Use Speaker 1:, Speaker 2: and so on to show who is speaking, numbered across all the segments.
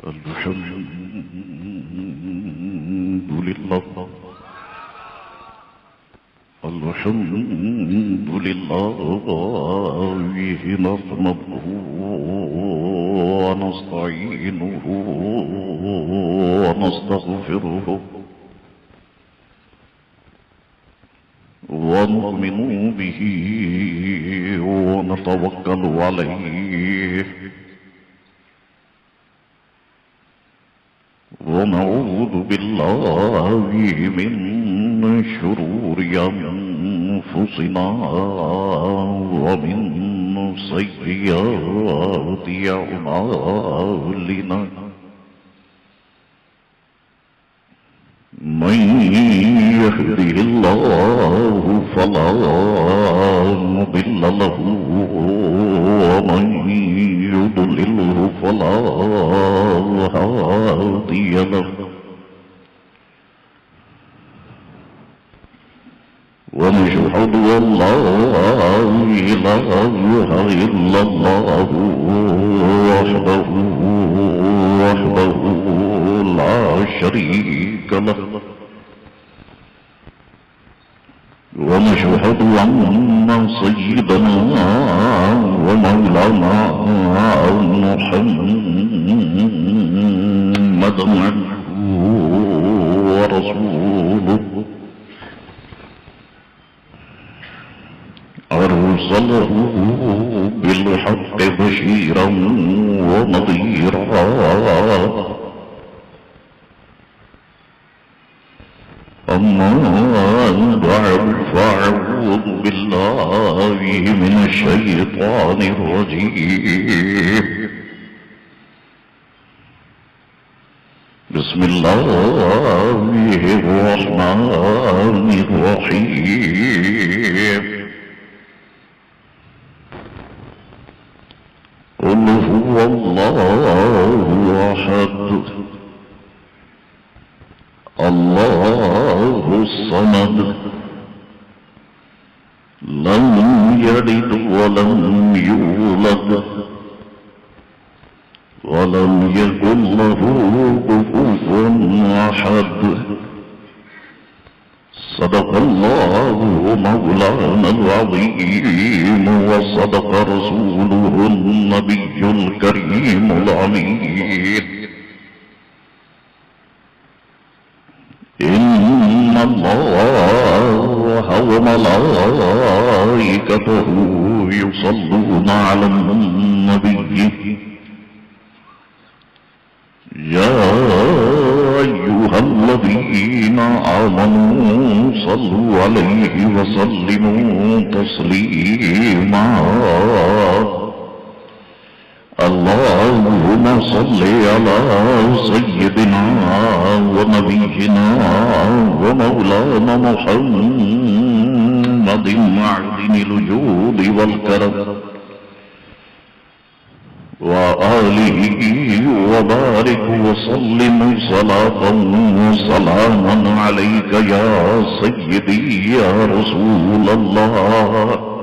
Speaker 1: الحمد لله الحمد لله نحمده ونستعينه ونستغفره ونؤمن به ونتوكل عليه ونعوذ بالله من شرور أنفسنا ومن سيئات أعمالنا من يهده الله فلا مضل له ومن يضلله فلا هادي له ونشهد أن لا إله إلا الله وحده لا شريك له ونشهد أن سيدنا ومولانا محمدا عبده ورسوله أرسله بالحق بشيرا ونذيرا أما بعد فأعوذ بالله من الشيطان الرجيم بسم الله الرحمن الرحيم قل هو الله أحد الله الصمد لم يلد ولم يولد ولم يكن له كفوا أحد صدق الله مولانا العظيم وصدق رسوله النبي الكريم الأمين إن الله وملائكته يصلون على النبي يا أيها الذين آمنوا صلوا عليه وسلموا تسليما اللهم صل على سيدنا ونبينا ومولانا محمد معدن الجود والكرم وآله وبارك وسلم صلاة وسلاما عليك يا سيدي يا رسول الله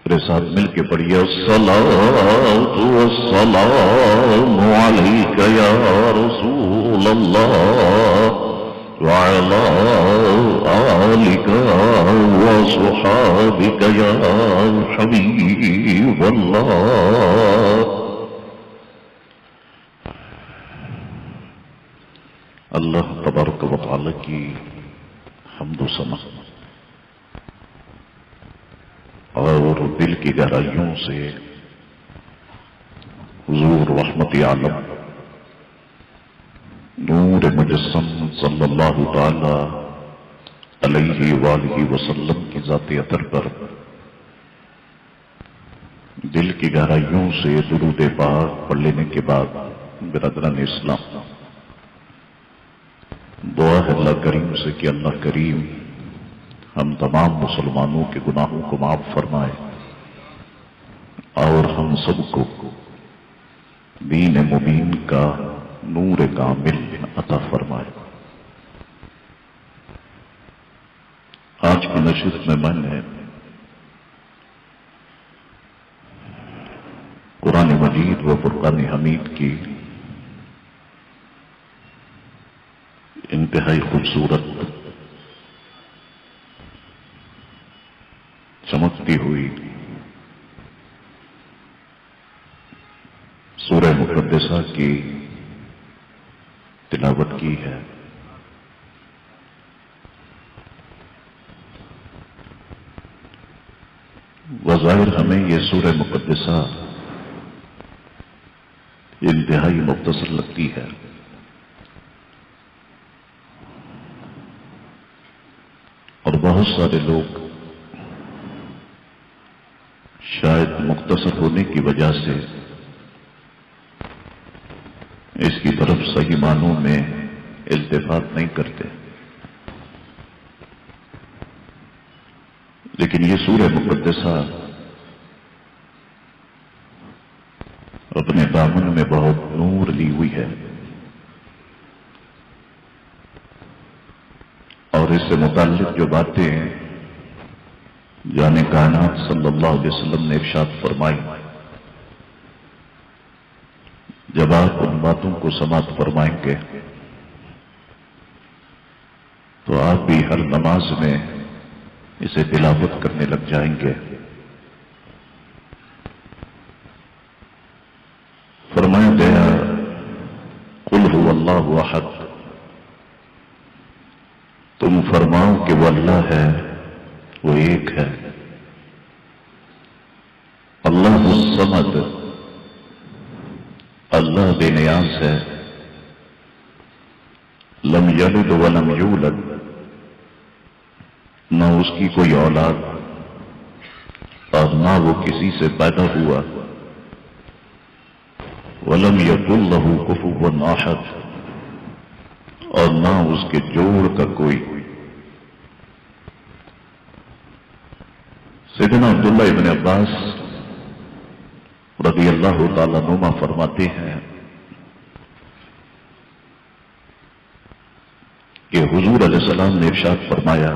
Speaker 1: میرے ساتھ مل کے پڑھیے الصلاۃ والسلام علیک یا رسول اللہ وعلی آلک وصحابک یا حبیب اللہ اللہ تبارک و تعالی کی حمد و ثنا اور دل کی گہرائیوں سے حضور رحمت عالم نور مجسم صلی اللہ تعالی علیہ وآلہ وسلم کی ذات اطہر پر دل کی گہرائیوں سے درود پاک پڑھ لینے کے بعد برادران اسلام دعا ہے اللہ کریم سے کہ اللہ کریم ہم تمام مسلمانوں کے گناہوں کو معاف فرمائے اور ہم سب کو دین مبین کا نور کامل عطا فرمائے. آج کی نشست میں نے قرآن مجید مجید و فرقان حمید کی انتہائی خوبصورت چمکتی ہوئی سورہ مقدسہ کی تلاوت کی ہے۔ بظاہر ہمیں یہ سورہ مقدسہ انتہائی مختصر لگتی ہے، اور بہت سارے لوگ شاید مختصر ہونے کی وجہ سے اس کی طرف صحیح معنوں میں التفات نہیں کرتے، لیکن یہ سورہ مقدسہ اپنے دامن میں بہت نور لی ہوئی ہے، اور اس سے متعلق جو باتیں جان کائنات صلی اللہ علیہ وسلم نے ارشاد فرمائی، جب آپ ان باتوں کو سماعت فرمائیں گے تو آپ بھی ہر نماز میں اسے تلاوت کرنے لگ جائیں گے۔ فرمایا گیا قل هو اللہ احد، تم فرماؤ کہ وہ اللہ ہے، وہ ایک ہے۔ اللہ الصمد، اللہ بے نیاز ہے۔ لم یلد ولم یولد، نہ اس کی کوئی اولاد اور نہ وہ کسی سے پیدا ہوا۔ ولم یکن لہ کفوا احد، اور نہ اس کے جوڑ کا کوئی۔ سیدنا عبداللہ ابن عباس رضی اللہ تعالیٰ عنہما فرماتے ہیں کہ حضور علیہ السلام نے ارشاد فرمایا،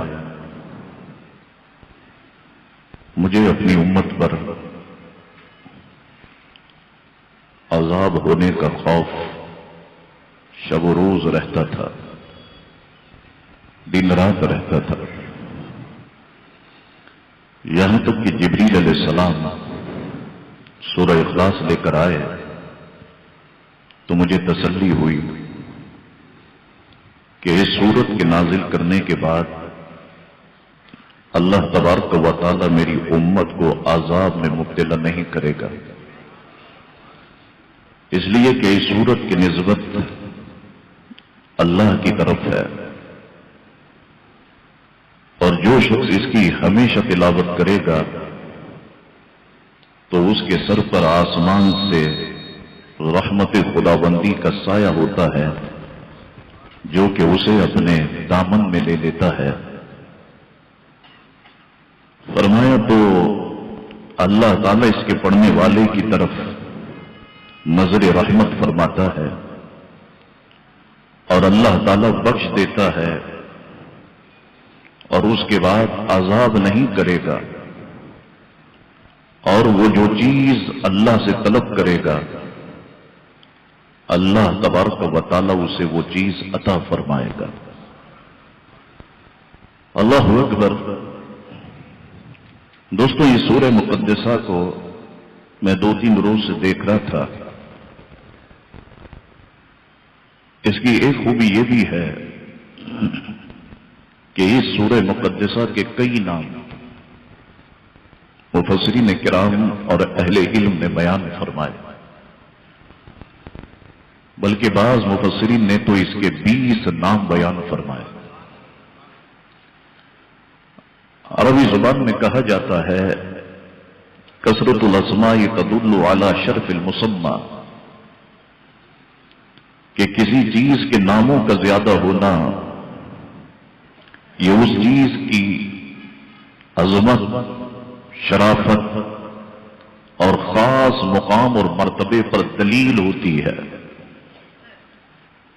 Speaker 1: مجھے اپنی امت پر عذاب ہونے کا خوف شب و روز رہتا تھا، دن رات رہتا تھا، یہاں تک کہ جبریل علیہ السلام سورہ اخلاص لے کر آئے تو مجھے تسلی ہوئی کہ اس سورت کے نازل کرنے کے بعد اللہ تبارک و تعالی میری امت کو عذاب میں مبتلا نہیں کرے گا، اس لیے کہ اس سورت کی نسبت اللہ کی طرف ہے، اور جو شخص اس کی ہمیشہ تلاوت کرے گا تو اس کے سر پر آسمان سے رحمت خداوندی کا سایہ ہوتا ہے جو کہ اسے اپنے دامن میں لے لیتا ہے۔ فرمایا تو اللہ تعالیٰ اس کے پڑھنے والے کی طرف نظر رحمت فرماتا ہے، اور اللہ تعالیٰ بخش دیتا ہے، اور اس کے بعد عذاب نہیں کرے گا، اور وہ جو چیز اللہ سے طلب کرے گا اللہ تبارک و تعالیٰ اسے وہ چیز عطا فرمائے گا۔ اللہ اکبر۔ دوستو، یہ سورہ مقدسہ کو میں 2-3 روز سے دیکھ رہا تھا۔ اس کی ایک خوبی یہ بھی ہے کہ اس سورہ مقدسہ کے کئی نام مفسرین کرام اور اہل علم نے بیان فرمائے، بلکہ بعض مفسرین نے تو اس کے 20 نام بیان فرمائے۔ عربی زبان میں کہا جاتا ہے کثرت الاسماء تدل علی شرف المسمى، کہ کسی چیز کے ناموں کا زیادہ ہونا یہ اس چیز کی عظمت، شرافت اور خاص مقام اور مرتبے پر دلیل ہوتی ہے۔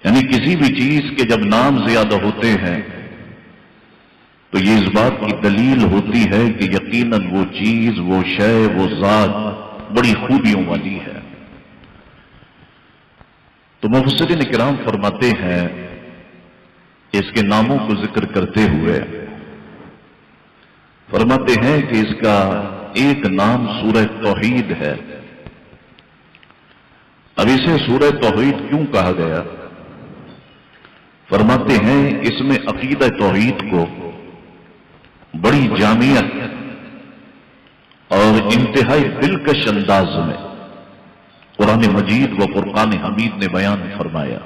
Speaker 1: یعنی کسی بھی چیز کے جب نام زیادہ ہوتے ہیں تو یہ اس بات کی دلیل ہوتی ہے کہ یقیناً وہ چیز، وہ شے، وہ ذات بڑی خوبیوں والی ہے۔ تو مفسرین کرام فرماتے ہیں اس کے ناموں کو ذکر کرتے ہوئے فرماتے ہیں کہ اس کا ایک نام سورہ توحید ہے۔ اب اسے سورہ توحید کیوں کہا گیا؟ فرماتے ہیں اس میں عقیدہ توحید کو بڑی جامعیت اور انتہائی دلکش انداز میں قرآن مجید و فرقان حمید نے بیان فرمایا۔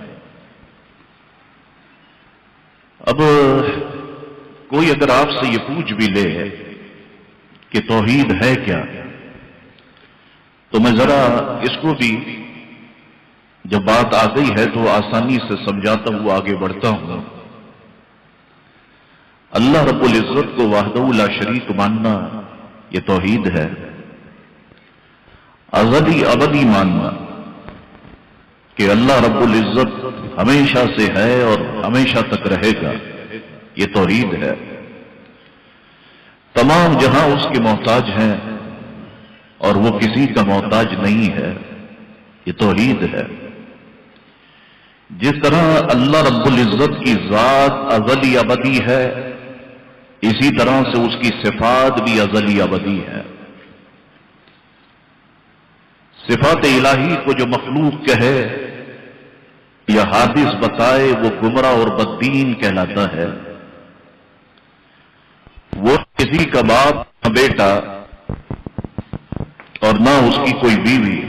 Speaker 1: اب کوئی اگر آپ سے یہ پوچھ بھی لے کہ توحید ہے کیا، تو میں ذرا اس کو بھی جب بات آ گئی ہے تو آسانی سے سمجھاتا ہوا آگے بڑھتا ہوں۔ اللہ رب العزت کو وحدہ لا شریک ماننا یہ توحید ہے۔ ازلی ابدی ماننا کہ اللہ رب العزت ہمیشہ سے ہے اور ہمیشہ تک رہے گا، یہ توحید ہے۔ تمام جہاں اس کے محتاج ہیں اور وہ کسی کا محتاج نہیں ہے، یہ توحید ہے۔ جس طرح اللہ رب العزت کی ذات ازلی ابدی ہے، اسی طرح سے اس کی صفات بھی ازلی ابدی ہے۔ صفات الہی کو جو مخلوق کہے یا حادث بتائے وہ گمراہ اور بددین کہلاتا ہے۔ وہ کسی کا باپ نہ بیٹا اور نہ اس کی کوئی بیوی،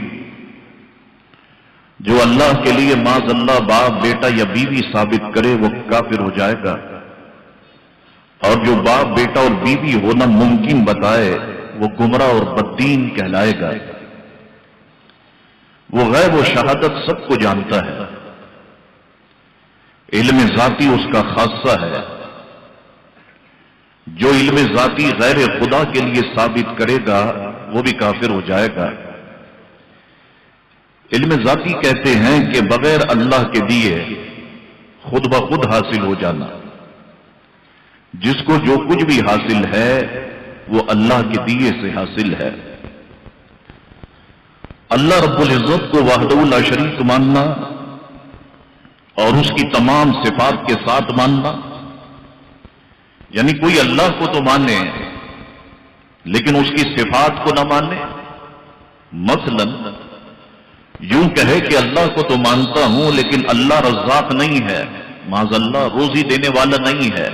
Speaker 1: جو اللہ کے لیے معاذ اللہ باپ بیٹا یا بیوی ثابت کرے وہ کافر ہو جائے گا، اور جو باپ بیٹا اور بیوی ہونا ممکن بتائے وہ گمراہ اور بددین کہلائے گا۔ وہ غیب و شہادت سب کو جانتا ہے، علم ذاتی اس کا خاصہ ہے۔ جو علم ذاتی غیر خدا کے لیے ثابت کرے گا وہ بھی کافر ہو جائے گا۔ علم ذاتی کہتے ہیں کہ بغیر اللہ کے دیے خود بخود حاصل ہو جانا۔ جس کو جو کچھ بھی حاصل ہے وہ اللہ کے دیے سے حاصل ہے۔ اللہ رب العزت کو وحدہ لا شریک ماننا اور اس کی تمام صفات کے ساتھ ماننا، یعنی کوئی اللہ کو تو مانے لیکن اس کی صفات کو نہ مانے۔ مثلا یوں کہے کہ اللہ کو تو مانتا ہوں لیکن اللہ رزاق نہیں ہے، معاذ اللہ روزی دینے والا نہیں ہے،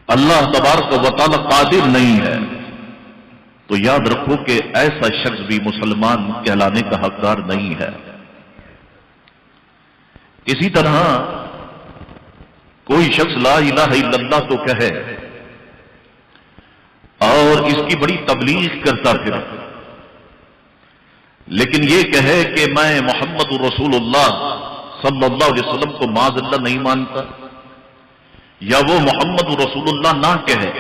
Speaker 1: اللہ تبارک و تعالی قادر نہیں ہے، تو یاد رکھو کہ ایسا شخص بھی مسلمان کہلانے کا حقدار نہیں ہے۔ اسی طرح کوئی شخص لا الہ الا اللہ تو کہے اور اس کی بڑی تبلیغ کرتا پھرے، لیکن یہ کہے کہ میں محمد رسول اللہ صلی اللہ علیہ وسلم کو معاذ اللہ نہیں مانتا، یا وہ محمد رسول اللہ نہ کہے،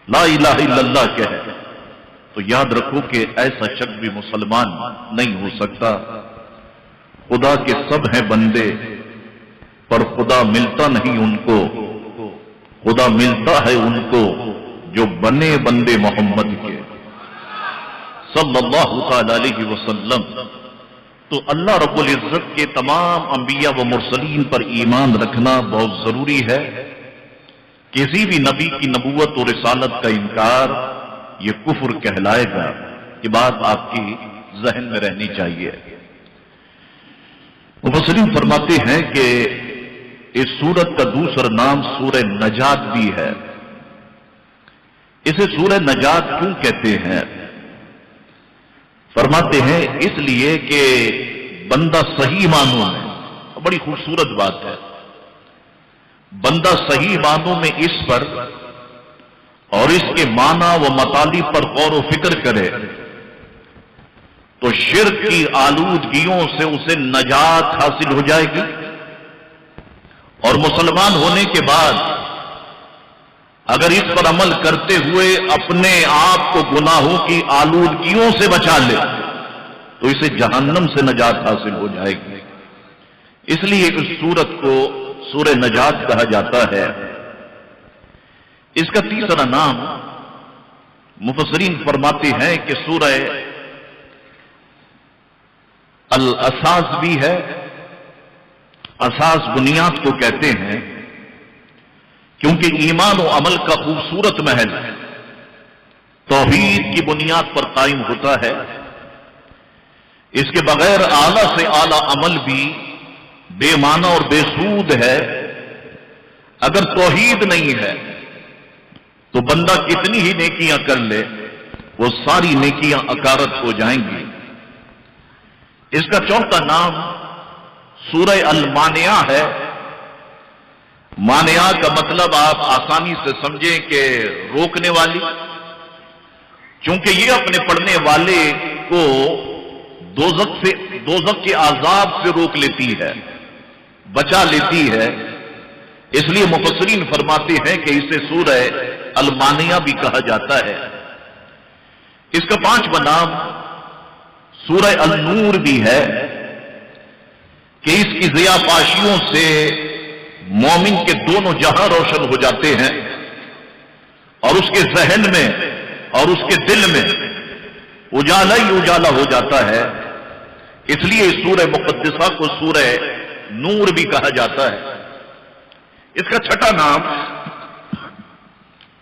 Speaker 1: لا الہ الا اللہ کہے، تو یاد رکھو کہ ایسا شخص بھی مسلمان نہیں ہو سکتا۔ خدا کے سب ہیں بندے پر خدا ملتا نہیں ان کو، خدا ملتا ہے ان کو جو بنے بندے محمد کے صلی اللہ تعالی علیہ وسلم۔ تو اللہ رب العزت کے تمام انبیاء و مرسلین پر ایمان رکھنا بہت ضروری ہے۔ کسی بھی نبی کی نبوت اور رسالت کا انکار یہ کفر کہلائے گا، یہ بات آپ کی ذہن میں رہنی چاہیے۔ مفسرین فرماتے ہیں کہ اس سورت کا دوسرا نام سورہ نجات بھی ہے۔ اسے سورہ نجات کیوں کہتے ہیں؟ فرماتے ہیں اس لیے کہ بندہ صحیح معنوں میں، بڑی خوبصورت بات ہے، بندہ صحیح معنوں میں اس پر اور اس کے معنی و مطالب پر غور و فکر کرے تو شرک کی آلودگیوں سے اسے نجات حاصل ہو جائے گی، اور مسلمان ہونے کے بعد اگر اس پر عمل کرتے ہوئے اپنے آپ کو گناہوں کی آلودگیوں سے بچا لے تو اسے جہنم سے نجات حاصل ہو جائے گی۔ اس لیے اس سورت کو سورہ نجات کہا جاتا ہے۔ اس کا تیسرا نام مفسرین فرماتے ہیں کہ سورہ الاساس بھی ہے. اساس بنیاد کو کہتے ہیں کیونکہ ایمان و عمل کا خوبصورت محل توحید کی بنیاد پر قائم ہوتا ہے. اس کے بغیر اعلیٰ سے اعلیٰ عمل بھی بے معنی اور بے سود ہے. اگر توحید نہیں ہے تو بندہ کتنی ہی نیکیاں کر لے وہ ساری نیکیاں اکارت ہو جائیں گی. اس کا چوتھا نام سورہ المانعہ ہے. مانعہ کا مطلب آپ آسانی سے سمجھیں کہ روکنے والی، چونکہ یہ اپنے پڑھنے والے کو دوزخ کے عذاب سے روک لیتی ہے، بچا لیتی ہے. اس لیے مفسرین فرماتے ہیں کہ اسے سورہ المانعہ بھی کہا جاتا ہے. اس کا پانچواں نام سورہ النور بھی ہے کہ اس کی ضیاء پاشیوں سے مومن کے دونوں جہاں روشن ہو جاتے ہیں اور اس کے ذہن میں اور اس کے دل میں اجالا ہی اجالا ہو جاتا ہے. اس لیے اس سورہ مقدسہ کو سورہ نور بھی کہا جاتا ہے. اس کا چھٹا نام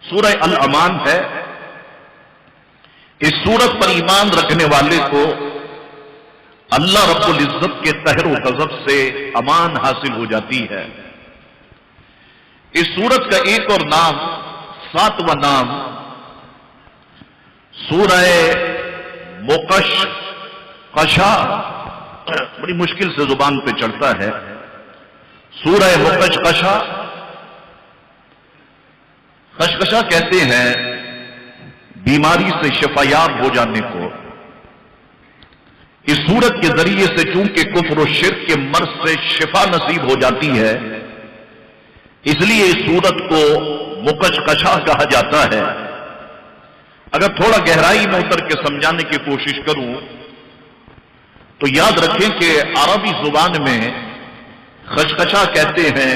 Speaker 1: سورہ الامان ہے. اس سورت پر ایمان رکھنے والے کو اللہ رب العزت کے قہر و غضب سے امان حاصل ہو جاتی ہے. اس سورت کا ایک اور نام، ساتواں نام سورہ مقشقشہ، بڑی مشکل سے زبان پہ چڑھتا ہے. سورہ مقشقشہ، خشخشہ کہتے ہیں بیماری سے شفا یاب ہو جانے کو. اس سورت کے ذریعے سے چونکہ کفر و شرک کے مرض سے شفا نصیب ہو جاتی ہے، اس لیے اس سورت کو مقشقشہ کہا جاتا ہے. اگر تھوڑا گہرائی میں اتر کے سمجھانے کی کوشش کروں تو یاد رکھیں کہ عربی زبان میں خشخشہ کہتے ہیں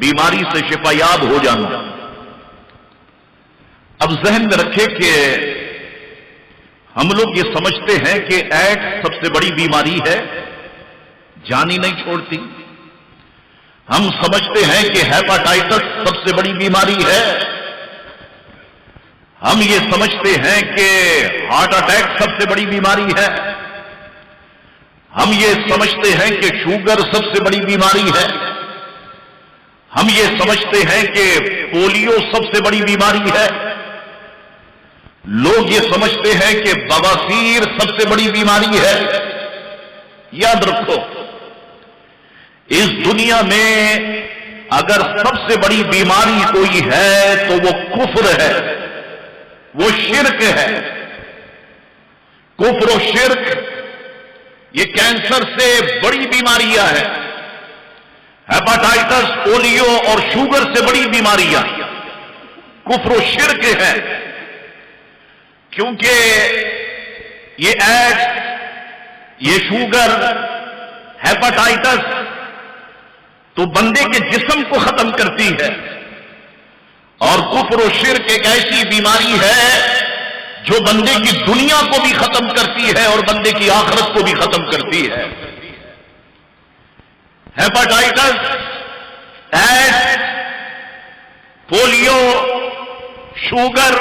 Speaker 1: بیماری سے شفا یاب ہو جانا. اب ذہن میں رکھیں کہ ہم لوگ یہ سمجھتے ہیں کہ ایڈس سب سے بڑی بیماری ہے، جان ہی نہیں چھوڑتی. ہم سمجھتے ہیں کہ ہیپاٹائٹس سب سے بڑی بیماری ہے. ہم یہ سمجھتے ہیں کہ ہارٹ اٹیک سب سے بڑی بیماری ہے. ہم یہ سمجھتے ہیں کہ شوگر سب سے بڑی بیماری ہے. ہم یہ سمجھتے ہیں کہ پولیو سب سے بڑی بیماری ہے. لوگ یہ سمجھتے ہیں کہ بواسیر سب سے بڑی بیماری ہے. یاد رکھو، اس دنیا میں اگر سب سے بڑی بیماری کوئی ہے تو وہ کفر ہے، وہ شرک ہے. کفر و شرک یہ کینسر سے بڑی بیماریاں ہیں. ہیپاٹائٹس، پولیو اور شوگر سے بڑی بیماریاں کفر و شرک ہے. کیونکہ یہ ایڈس، یہ شوگر، ہیپاٹائٹس تو بندے کے جسم کو ختم کرتی ہے، اور کفر و شرک ایک ایسی بیماری ہے جو بندے کی دنیا کو بھی ختم کرتی ہے اور بندے کی آخرت کو بھی ختم کرتی ہے. ہیپاٹائٹس، ایڈس، پولیو، شوگر،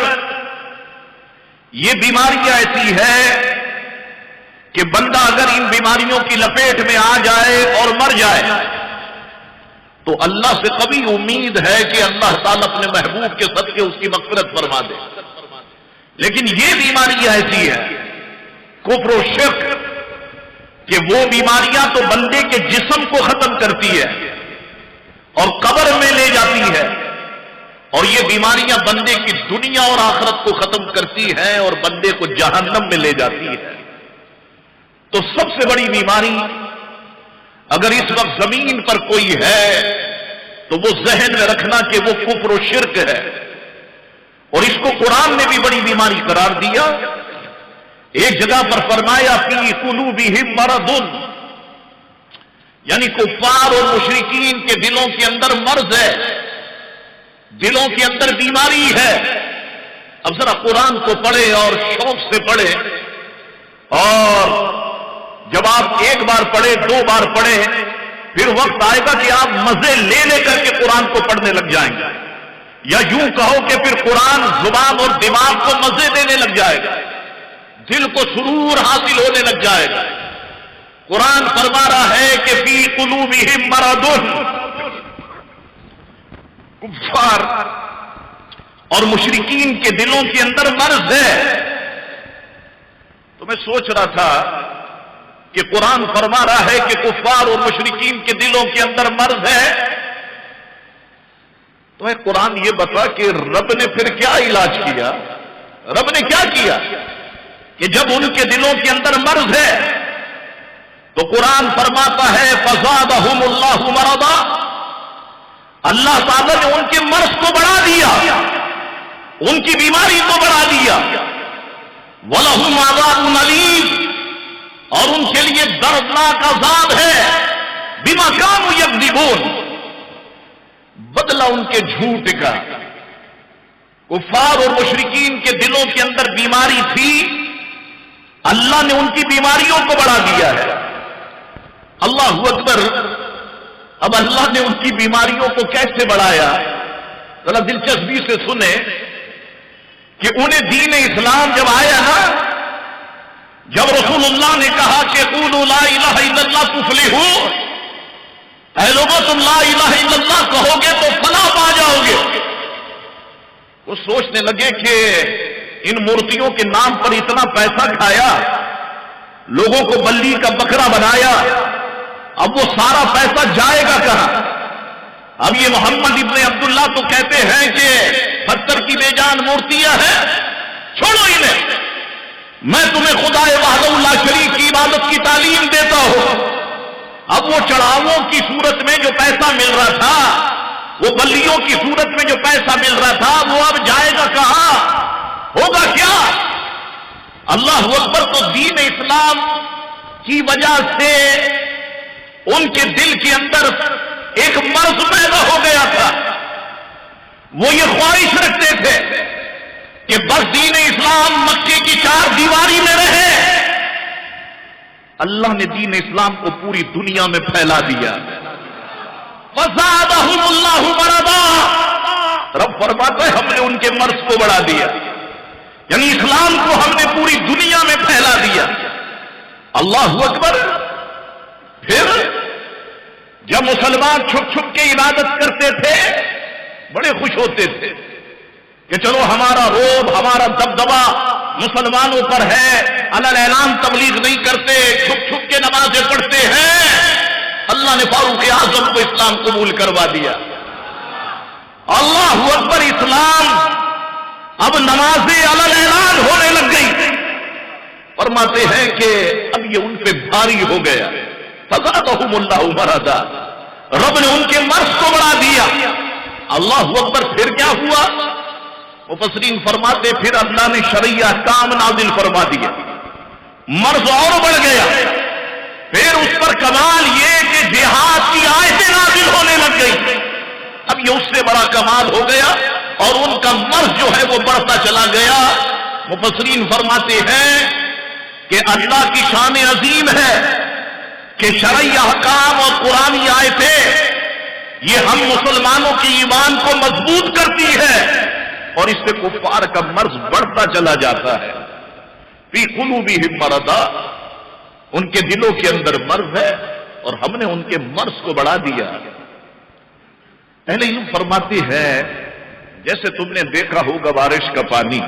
Speaker 1: یہ بیماریاں ایسی ہے کہ بندہ اگر ان بیماریوں کی لپیٹ میں آ جائے اور مر جائے تو اللہ سے کبھی امید ہے کہ اللہ تعالیٰ اپنے محبوب کے صدقے اس کی مغفرت فرما دے. لیکن یہ بیماری ایسی ہے کفر و شرک کہ وہ بیماریاں تو بندے کے جسم کو ختم کرتی ہے اور قبر میں لے جاتی ہے، اور یہ بیماریاں بندے کی دنیا اور آخرت کو ختم کرتی ہیں اور بندے کو جہنم میں لے جاتی ہے. تو سب سے بڑی بیماری اگر اس وقت زمین پر کوئی ہے تو وہ ذہن میں رکھنا کہ وہ کفر و شرک ہے، اور اس کو قرآن نے بھی بڑی بیماری قرار دیا. ایک جگہ پر فرمایا فی قلوبہم مرض، یعنی کفار اور مشرکین کے دلوں کے اندر مرض ہے، دلوں کے اندر بیماری ہے. اب ذرا قرآن کو پڑھے اور شوق سے پڑھے، اور جب آپ ایک بار پڑھے، دو بار پڑھے، پھر وقت آئے گا کہ آپ مزے لے لے کر کے قرآن کو پڑھنے لگ جائیں گے، یا یوں کہو کہ پھر قرآن زبان اور دماغ کو مزے دینے لگ جائے گا، دل کو سرور حاصل ہونے لگ جائے گا۔ قرآن فرما رہا ہے کہ فی قلوبہم مرض، کفار اور مشرکین کے دلوں کے اندر مرض ہے۔ تو میں سوچ رہا تھا کہ قرآن فرما رہا ہے کہ کفار اور مشرکین کے دلوں کے اندر مرض ہے، تو میں قرآن یہ بتا کہ رب نے پھر کیا علاج کیا؟ رب نے کیا کیا کہ جب ان کے دلوں کے اندر مرض ہے تو قرآن فرماتا ہے فزادہم اللہ مرضا، اللہ تعالیٰ نے ان کے مرض کو بڑھا دیا، ان کی بیماری کو بڑھا دیا۔ وَلَهُمْ عَذَابٌ أَلِيمٌ، اور ان کے لیے دردناک عذاب ہے، بِمَا كَانُوا يَكْذِبُونَ، بدلہ ان کے جھوٹ کا۔ کفار اور مشرکین کے دلوں کے اندر بیماری تھی، اللہ نے ان کی بیماریوں کو بڑھا دیا ہے۔ اللہ اکبر۔ اب اللہ نے ان کی بیماریوں کو کیسے بڑھایا؟ ذرا دلچسپی سے سنیں کہ انہیں دین اسلام جب آیا نا، جب رسول اللہ نے کہا کہ قولوا لا الہ الا اللہ تفلحوا، اے لوگوں تم لا الہ الا اللہ کہو گے تو فلاح پا جاؤ گے، وہ سوچنے لگے کہ ان مورتیوں کے نام پر اتنا پیسہ کھایا، لوگوں کو بلی کا بکرا بنایا، اب وہ سارا پیسہ جائے گا کہاں؟ اب یہ محمد ابن عبداللہ تو کہتے ہیں کہ پتھر کی بے جان مورتیاں ہیں، چھوڑو انہیں، میں تمہیں خدا وحدہ لا شریک کی عبادت کی تعلیم دیتا ہوں۔ اب وہ چڑھاووں کی صورت میں جو پیسہ مل رہا تھا، وہ بلیوں کی صورت میں جو پیسہ مل رہا تھا، وہ اب جائے گا کہاں؟ ہوگا کیا؟ اللہ اکبر۔ تو دین اسلام کی وجہ سے ان کے دل کے اندر ایک مرض پیدا ہو گیا تھا، وہ یہ خواہش رکھتے تھے کہ بس دین اسلام مکے کی چار دیواری میں رہے۔ اللہ نے دین اسلام کو پوری دنیا میں پھیلا دیا۔ فزادہم اللہ مرضا، رب فرماتا ہے ہم نے ان کے مرض کو بڑھا دیا، یعنی اسلام کو ہم نے پوری دنیا میں پھیلا دیا۔ اللہ اکبر۔ پھر جب مسلمان چھپ چھپ کے عبادت کرتے تھے، بڑے خوش ہوتے تھے کہ چلو ہمارا روب، ہمارا دبدبا مسلمانوں پر ہے، علل اعلان تبلیغ نہیں کرتے، چھپ چھپ کے نمازیں پڑھتے ہیں۔ اللہ نے فاروق اعظم کو اسلام قبول کروا دیا۔ اللہ اکبر۔ اسلام اب نمازیں علل اعلان ہونے لگ گئی۔ فرماتے ہیں کہ اب یہ ان پہ بھاری ہو گیا۔ فزادہم اللہ مرضا، رب نے ان کے مرض کو بڑھا دیا۔ اللہ اکبر۔ پھر کیا ہوا؟ مفسرین فرماتے پھر اللہ نے شرعی احکام نازل فرما دیا، مرض اور بڑھ گیا۔ پھر اس پر کمال یہ کہ جہاد کی آیتیں نازل ہونے لگ گئی۔ اب یہ اس سے بڑا کمال ہو گیا اور ان کا مرض جو ہے وہ بڑھتا چلا گیا۔ مفسرین فرماتے ہیں کہ اللہ کی شان عظیم ہے کہ شرعی احکام اور قرآنی آیتیں یہ ہم مسلمانوں کے ایمان کو مضبوط کرتی ہے اور اس سے کفار کا مرض بڑھتا چلا جاتا ہے۔ فی قلوبہم مرضا، ان کے دلوں کے اندر مرض ہے اور ہم نے ان کے مرض کو بڑھا دیا۔ اہل علم فرماتے ہیں جیسے تم نے دیکھا ہوگا بارش کا پانی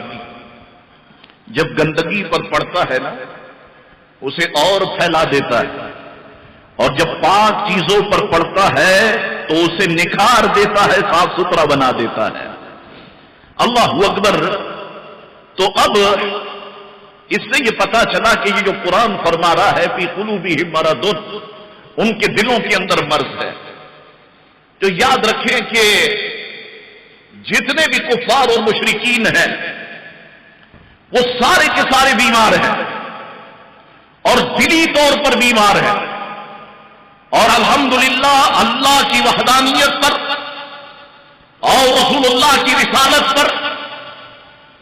Speaker 1: جب گندگی پر پڑتا ہے نا اسے اور پھیلا دیتا ہے، اور جب پاک چیزوں پر پڑتا ہے تو اسے نکھار دیتا ہے، صاف ستھرا بنا دیتا ہے۔ اللہ اکبر۔ تو اب اس سے یہ پتا چلا کہ یہ جو قرآن فرما رہا ہے فی قلوبہم مرض، ان کے دلوں کے اندر مرض ہے۔ تو یاد رکھیں کہ جتنے بھی کفار اور مشرکین ہیں وہ سارے کے سارے بیمار ہیں اور دلی طور پر بیمار ہیں، اور الحمدللہ اللہ کی وحدانیت پر اور رسول اللہ کی رسالت پر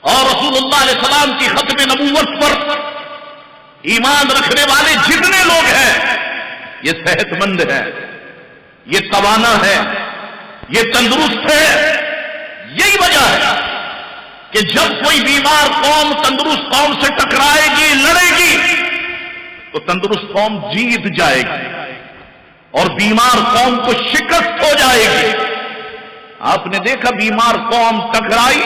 Speaker 1: اور رسول اللہ علیہ السلام کی ختم نبوت پر ایمان رکھنے والے جتنے لوگ ہیں یہ صحت مند ہے، یہ توانا ہے، یہ تندرست ہے۔ یہی وجہ ہے کہ جب کوئی بیمار قوم تندرست قوم سے ٹکرائے گی، لڑے گی، تو تندرست قوم جیت جائے گی اور بیمار قوم کو شکست ہو جائے گی۔ آپ نے دیکھا بیمار قوم ٹکرائی،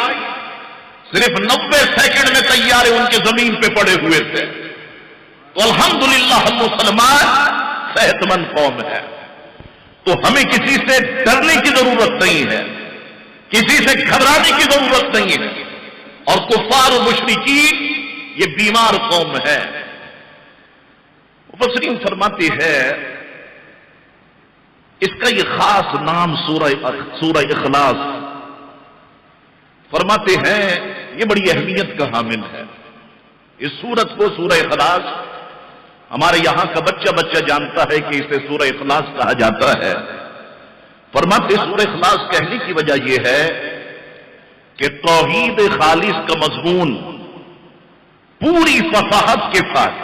Speaker 1: صرف 90 سیکنڈ میں طیارے ان کے زمین پہ پڑے ہوئے تھے۔ تو الحمدللہ ہم مسلمان صحت مند قوم ہے، تو ہمیں کسی سے ڈرنے کی ضرورت نہیں ہے، کسی سے گھبرانے کی ضرورت نہیں ہے۔ اور کفار و مشرکین یہ بیمار قوم ہے۔ مفسرین فرماتے ہیں اس کا یہ خاص نام سورہ اخلاص، فرماتے ہیں یہ بڑی اہمیت کا حامل ہے۔ اس سورت کو سورہ اخلاص، ہمارے یہاں کا بچہ جانتا ہے کہ اسے سورہ اخلاص کہا جاتا ہے۔ فرماتے سورہ اخلاص کہنے کی وجہ یہ ہے کہ توحید خالص کا مضمون پوری فصاحت کے ساتھ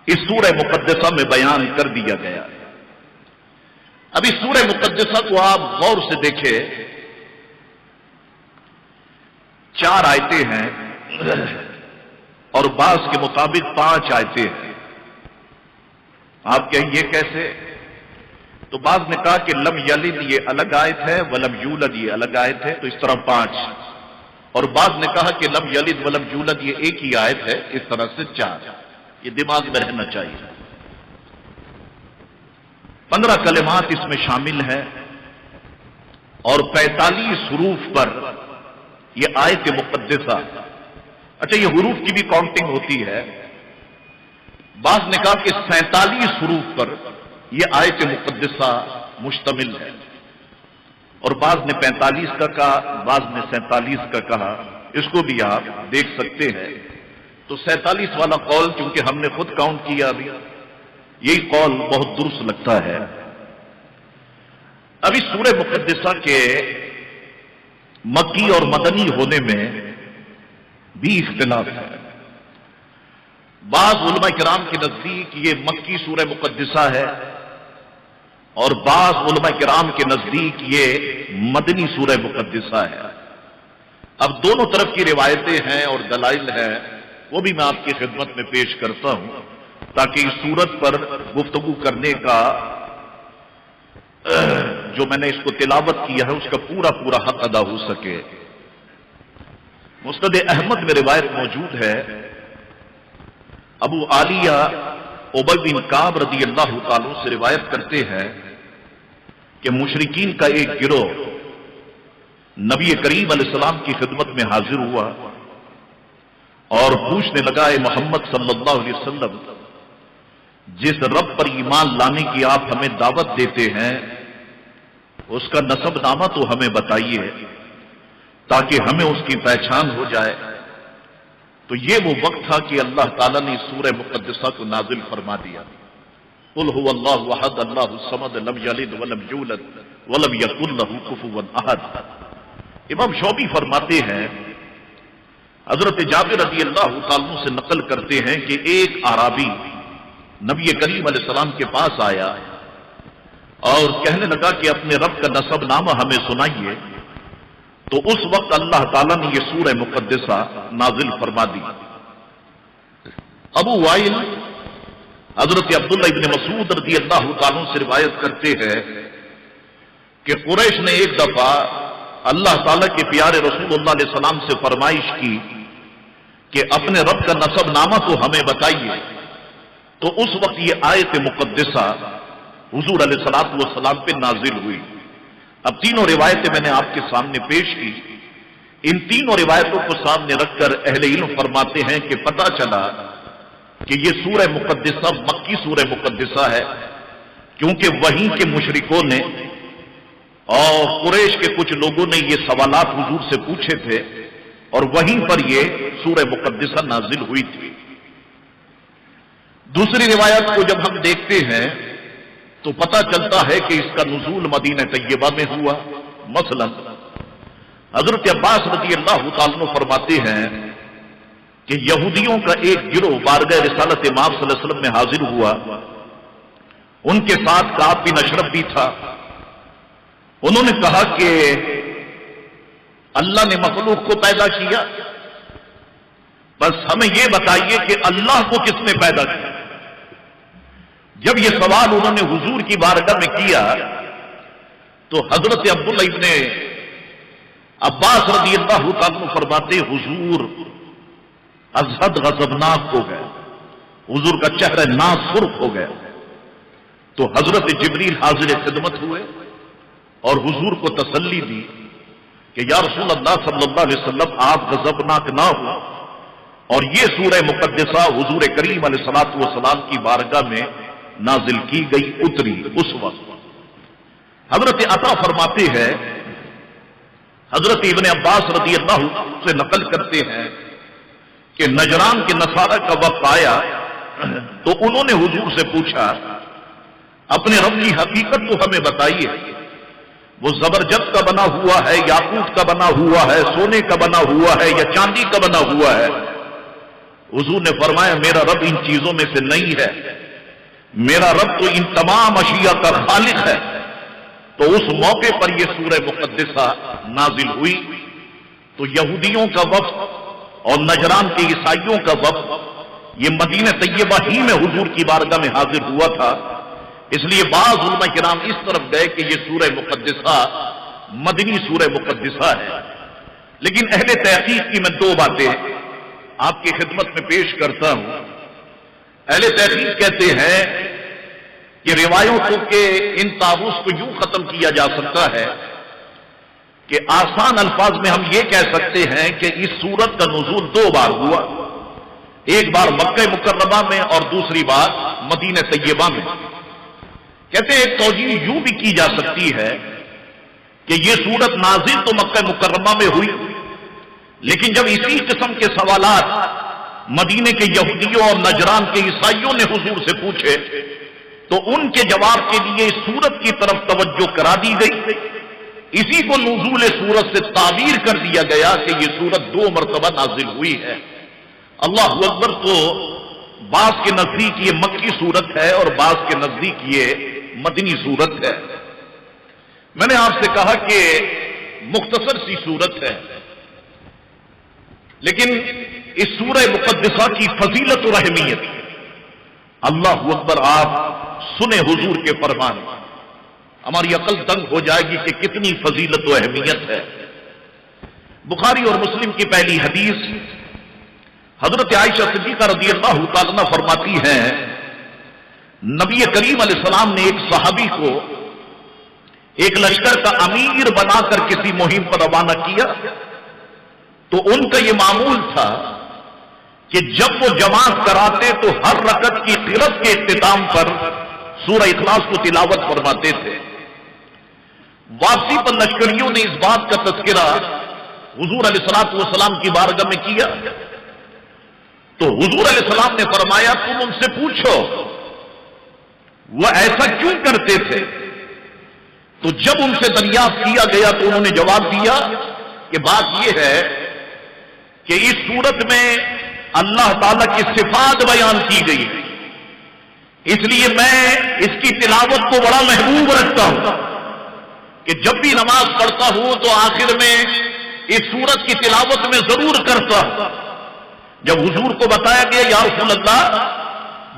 Speaker 1: اس سورہ مقدسہ میں بیان کر دیا گیا۔ اب اس سورہ مقدسہ کو آپ غور سے دیکھیں، 4 آیتیں ہیں اور بعض کے مطابق 5 آیتیں ہیں۔ آپ کہیں یہ کیسے؟ تو بعض نے کہا کہ لم یلد یہ الگ آیت ہے، ولم یولد یہ الگ آیت ہے، تو اس طرح 5، اور بعض نے کہا کہ لم یلد ولم یولد یہ ایک ہی آیت ہے، اس طرح سے 4۔ یہ دماغ میں رہنا چاہیے۔ 15 کلمات اس میں شامل ہیں اور 45 حروف پر یہ آیت مقدسہ۔ اچھا، یہ حروف کی بھی کاؤنٹنگ ہوتی ہے۔ بعض نے کہا کہ 47 حروف پر یہ آیت مقدسہ مشتمل ہے، اور بعض نے 45 کا کہا، بعض نے 47 کا کہا۔ اس کو بھی آپ دیکھ سکتے ہیں۔ تو 47 والا قول چونکہ ہم نے خود کاؤنٹ کیا ابھی، یہی قول بہت درست لگتا ہے۔ اب اس سورہ مقدسہ کے مکی اور مدنی ہونے میں بھی اختلاف ہے۔ بعض علماء کرام کے نزدیک یہ مکی سورہ مقدسہ ہے، اور بعض علماء کرام کے نزدیک یہ مدنی سورہ مقدسہ ہے۔ اب دونوں طرف کی روایتیں ہیں اور دلائل ہیں، وہ بھی میں آپ کی خدمت میں پیش کرتا ہوں تاکہ اس سورت پر گفتگو کرنے کا جو میں نے اس کو تلاوت کیا ہے اس کا پورا حق ادا ہو سکے۔ مسند احمد میں روایت موجود ہے، ابو عالیہ ابی بن کعب رضی اللہ تعالیٰ سے روایت کرتے ہیں کہ مشرکین کا ایک گروہ نبی کریم علیہ السلام کی خدمت میں حاضر ہوا اور پوچھنے لگا، اے محمد صلی اللہ علیہ وسلم، جس رب پر ایمان لانے کی آپ ہمیں دعوت دیتے ہیں اس کا نسب نامہ تو ہمیں بتائیے تاکہ ہمیں اس کی پہچان ہو جائے۔ تو یہ وہ وقت تھا کہ اللہ تعالیٰ نے سورہ مقدسہ کو نازل فرما دیا، قل هو اللہ احد اللہ الصمد لم یلد ولم یولد ولم یکن لہ کفوا احد۔ امام شعبی فرماتے ہیں، حضرت جابر رضی اللہ تعالیٰ سے نقل کرتے ہیں کہ ایک اعرابی نبی کریم علیہ السلام کے پاس آیا اور کہنے لگا کہ اپنے رب کا نسب نامہ ہمیں سنائیے۔ تو اس وقت اللہ تعالیٰ نے یہ سورہ مقدسہ نازل فرما دی۔ ابو وائل حضرت عبداللہ ابن مسعود رضی اللہ تعالیٰ سے روایت کرتے ہیں کہ قریش نے ایک دفعہ اللہ تعالیٰ کے پیارے رسول اللہ علیہ السلام سے فرمائش کی کہ اپنے رب کا نسب نامہ تو ہمیں بتائیے۔ تو اس وقت یہ آیت مقدسہ حضور علیہ الصلوۃ والسلام پہ نازل ہوئی۔ اب تینوں روایتیں میں نے آپ کے سامنے پیش کی۔ ان تینوں روایتوں کو سامنے رکھ کر اہل علم فرماتے ہیں کہ پتہ چلا کہ یہ سورہ مقدسہ مکی سورہ مقدسہ ہے، کیونکہ وہیں کے مشرکوں نے اور قریش کے کچھ لوگوں نے یہ سوالات حضور سے پوچھے تھے اور وہیں پر یہ سورہ مقدسہ نازل ہوئی تھی۔ دوسری روایت کو جب ہم دیکھتے ہیں تو پتہ چلتا ہے کہ اس کا نزول مدینہ طیبہ میں ہوا۔ مثلا حضرت عباس رضی اللہ تعالیٰ عنہ فرماتے ہیں کہ یہودیوں کا ایک گروہ بارگاہ رسالت امام صلی اللہ علیہ وسلم میں حاضر ہوا. ان کے ساتھ کعب بن اشرف بھی تھا. انہوں نے کہا کہ اللہ نے مخلوق کو پیدا کیا، بس ہمیں یہ بتائیے کہ اللہ کو کس نے پیدا کیا. جب یہ سوال انہوں نے حضور کی بارگاہ میں کیا تو حضرت عبداللہ ابن عباس رضی اللہ تعالیٰ عنہ فرماتے حضور از حد غضبناک ہو گئے، حضور کا چہرہ ناز سرخ ہو گیا. تو حضرت جبریل حاضر خدمت ہوئے اور حضور کو تسلی دی کہ یا رسول اللہ صلی اللہ علیہ وسلم آپ غضبناک نہ ہو. اور یہ سورہ مقدسہ حضور کریم علیہ الصلوۃ والسلام کی بارگاہ میں نازل کی گئی، اتری اس وقت. حضرت عطا فرماتے ہیں حضرت ابن عباس رضی اللہ سے نقل کرتے ہیں کہ نجران کے نصارہ کا وقت آیا تو انہوں نے حضور سے پوچھا اپنے رب کی حقیقت تو ہمیں بتائیے، وہ زبرجد کا بنا ہوا ہے، یاقوت کا بنا ہوا ہے، سونے کا بنا ہوا ہے یا چاندی کا بنا ہوا ہے؟ حضور نے فرمایا میرا رب ان چیزوں میں سے نہیں ہے، میرا رب تو ان تمام اشیاء کا خالق ہے. تو اس موقع پر یہ سورہ مقدسہ نازل ہوئی. تو یہودیوں کا وفد اور نجران کے عیسائیوں کا وفد یہ مدینہ طیبہ ہی میں حضور کی بارگاہ میں حاضر ہوا تھا. اس لیے بعض علماء کرام اس طرف گئے کہ یہ سورہ مقدسہ مدنی سورہ مقدسہ ہے. لیکن اہل تحقیق کی میں دو باتیں آپ کی خدمت میں پیش کرتا ہوں. اہل تحقیق کہتے ہیں کہ روایتوں کے ان تعارض کو یوں ختم کیا جا سکتا ہے کہ آسان الفاظ میں ہم یہ کہہ سکتے ہیں کہ اس سورت کا نزول دو بار ہوا، ایک بار مکہ مکرمہ میں اور دوسری بار مدینہ طیبہ میں. کہتے ہیں ایک توجیہ یوں بھی کی جا سکتی ہے کہ یہ سورت نازل تو مکہ مکرمہ میں ہوئی، لیکن جب اسی قسم کے سوالات مدینے کے یہودیوں اور نجران کے عیسائیوں نے حضور سے پوچھے تو ان کے جواب کے لیے اس سورت کی طرف توجہ کرا دی گئی. اسی کو نزول سورت سے تعبیر کر دیا گیا کہ یہ سورت دو مرتبہ نازل ہوئی ہے. اللہ اکبر. تو بعض کے نزدیک یہ مکی سورت ہے اور بعض کے نزدیک یہ مدنی سورت ہے. میں نے آپ سے کہا کہ مختصر سی سورت ہے، لیکن اس سورہ مقدسہ کی فضیلت و اہمیت اللہ اکبر آپ سنے حضور کے فرمان، ہماری عقل دنگ ہو جائے گی کہ کتنی فضیلت و اہمیت ہے. بخاری اور مسلم کی پہلی حدیث حضرت عائشہ صدیقہ رضی اللہ تعالیٰ عنہ فرماتی ہیں نبی کریم علیہ السلام نے ایک صحابی کو ایک لشکر کا امیر بنا کر کسی مہم پر روانہ کیا تو ان کا یہ معمول تھا کہ جب وہ جماعت کراتے تو ہر رکعت کی قرات کے اختتام پر سورہ اخلاص کو تلاوت فرماتے تھے. واپسی پر لشکریوں نے اس بات کا تذکرہ حضور علیہ الصلوۃ والسلام کی بارگاہ میں کیا تو حضور علیہ السلام نے فرمایا تم ان سے پوچھو وہ ایسا کیوں کرتے تھے. تو جب ان سے دریافت کیا گیا تو انہوں نے جواب دیا کہ بات یہ ہے کہ اس سورت میں اللہ تعالی کی صفات بیان کی گئی، اس لیے میں اس کی تلاوت کو بڑا محبوب رکھتا ہوں کہ جب بھی نماز پڑھتا ہوں تو آخر میں اس سورت کی تلاوت میں ضرور کرتا ہوں. جب حضور کو بتایا گیا یا رسول اللہ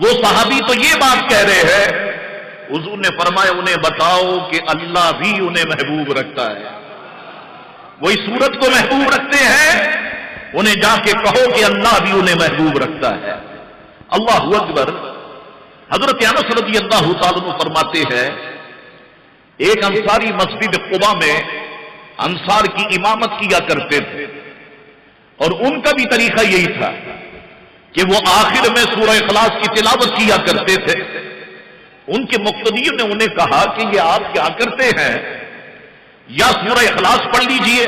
Speaker 1: وہ صحابی تو یہ بات کہہ رہے ہیں، حضور نے فرمایا انہیں بتاؤ کہ اللہ بھی انہیں محبوب رکھتا ہے. وہ اس سورت کو محبوب رکھتے ہیں، انہیں جا کے کہو کہ اللہ بھی انہیں محبوب رکھتا ہے. اللہ اکبر. حضرت انس رضی اللہ تعالیٰ عنہ فرماتے ہیں ایک انصاری مسجد قباء میں انصار کی امامت کیا کرتے تھے اور ان کا بھی طریقہ یہی تھا کہ وہ آخر میں سورہ اخلاص کی تلاوت کیا کرتے تھے. ان کے مقتدیوں نے انہیں کہا کہ یہ آپ کیا کرتے ہیں، یا سورہ اخلاص پڑھ لیجئے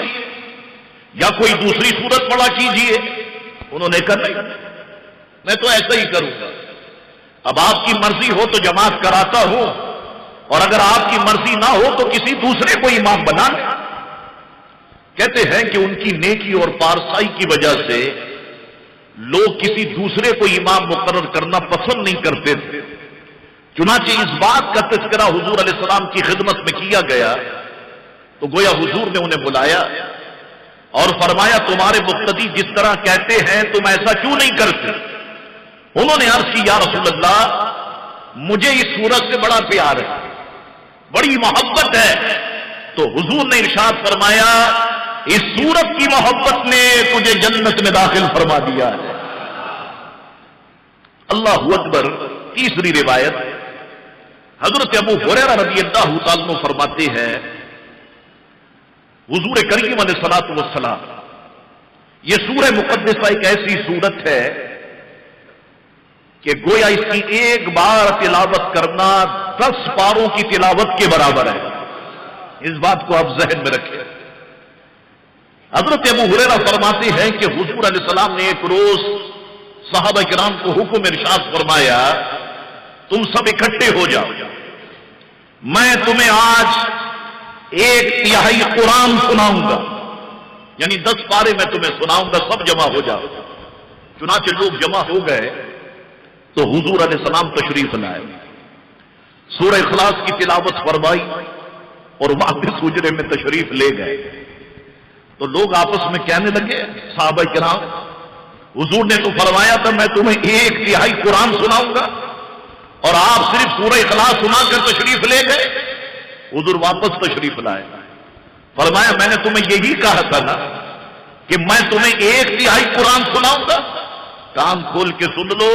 Speaker 1: یا کوئی دوسری سورت پڑھا کیجئے. انہوں نے کہا نہیں میں تو ایسا ہی کروں گا، اب آپ کی مرضی ہو تو جماعت کراتا ہوں اور اگر آپ کی مرضی نہ ہو تو کسی دوسرے کو امام بنا لیں. کہتے ہیں کہ ان کی نیکی اور پارسائی کی وجہ سے لوگ کسی دوسرے کو امام مقرر کرنا پسند نہیں کرتے تھے، چنانچہ اس بات کا تذکرہ حضور علیہ السلام کی خدمت میں کیا گیا تو گویا حضور نے انہیں بلایا اور فرمایا تمہارے مقتدی جس طرح کہتے ہیں تم ایسا کیوں نہیں کرتے؟ انہوں نے عرض کی یا رسول اللہ مجھے اس سورت سے بڑا پیار ہے، بڑی محبت ہے۔ تو حضور نے ارشاد فرمایا اس سورت کی محبت نے تجھے جنت میں داخل فرما دیا ہے۔ اللہ اکبر۔ تیسری روایت حضرت ابو ہریرہ رضی اللہ تعالیٰ عنہ فرماتے ہیں حضور کریم علیہ الصلوۃ والسلام، یہ سورہ مقدسہ ایک ایسی سورت ہے کہ گویا اس کی ایک بار تلاوت کرنا 10 پاروں کی تلاوت کے برابر ہے۔ اس بات کو آپ ذہن میں رکھیں۔ حضرت ابو ہریرہ فرماتے ہیں کہ حضور علیہ السلام نے ایک روز صحابہ کرام کو حکم ارشاد فرمایا تم سب اکٹھے ہو جاؤ، میں تمہیں آج 1/3 قرآن سناؤں گا، یعنی 10 پارے میں تمہیں سناؤں گا، سب جمع ہو جاؤ۔ چنانچہ لوگ جمع ہو گئے تو حضور علیہ السلام تشریف لائے، سورہ اخلاص کی تلاوت فرمائی اور واپس حجرے میں تشریف لے گئے۔ تو لوگ آپس میں کہنے لگے صحابہ کرام حضور نے تو فرمایا تھا میں تمہیں 1/3 قرآن سناؤں گا اور آپ صرف سورہ اخلاص سنا کر تشریف لے گئے۔ حضور واپس تشریف لائے، فرمایا میں نے تمہیں یہی کہا تھا نا کہ میں تمہیں 1/3 قرآن سناؤں گا۔ کان کھول کے سن لو،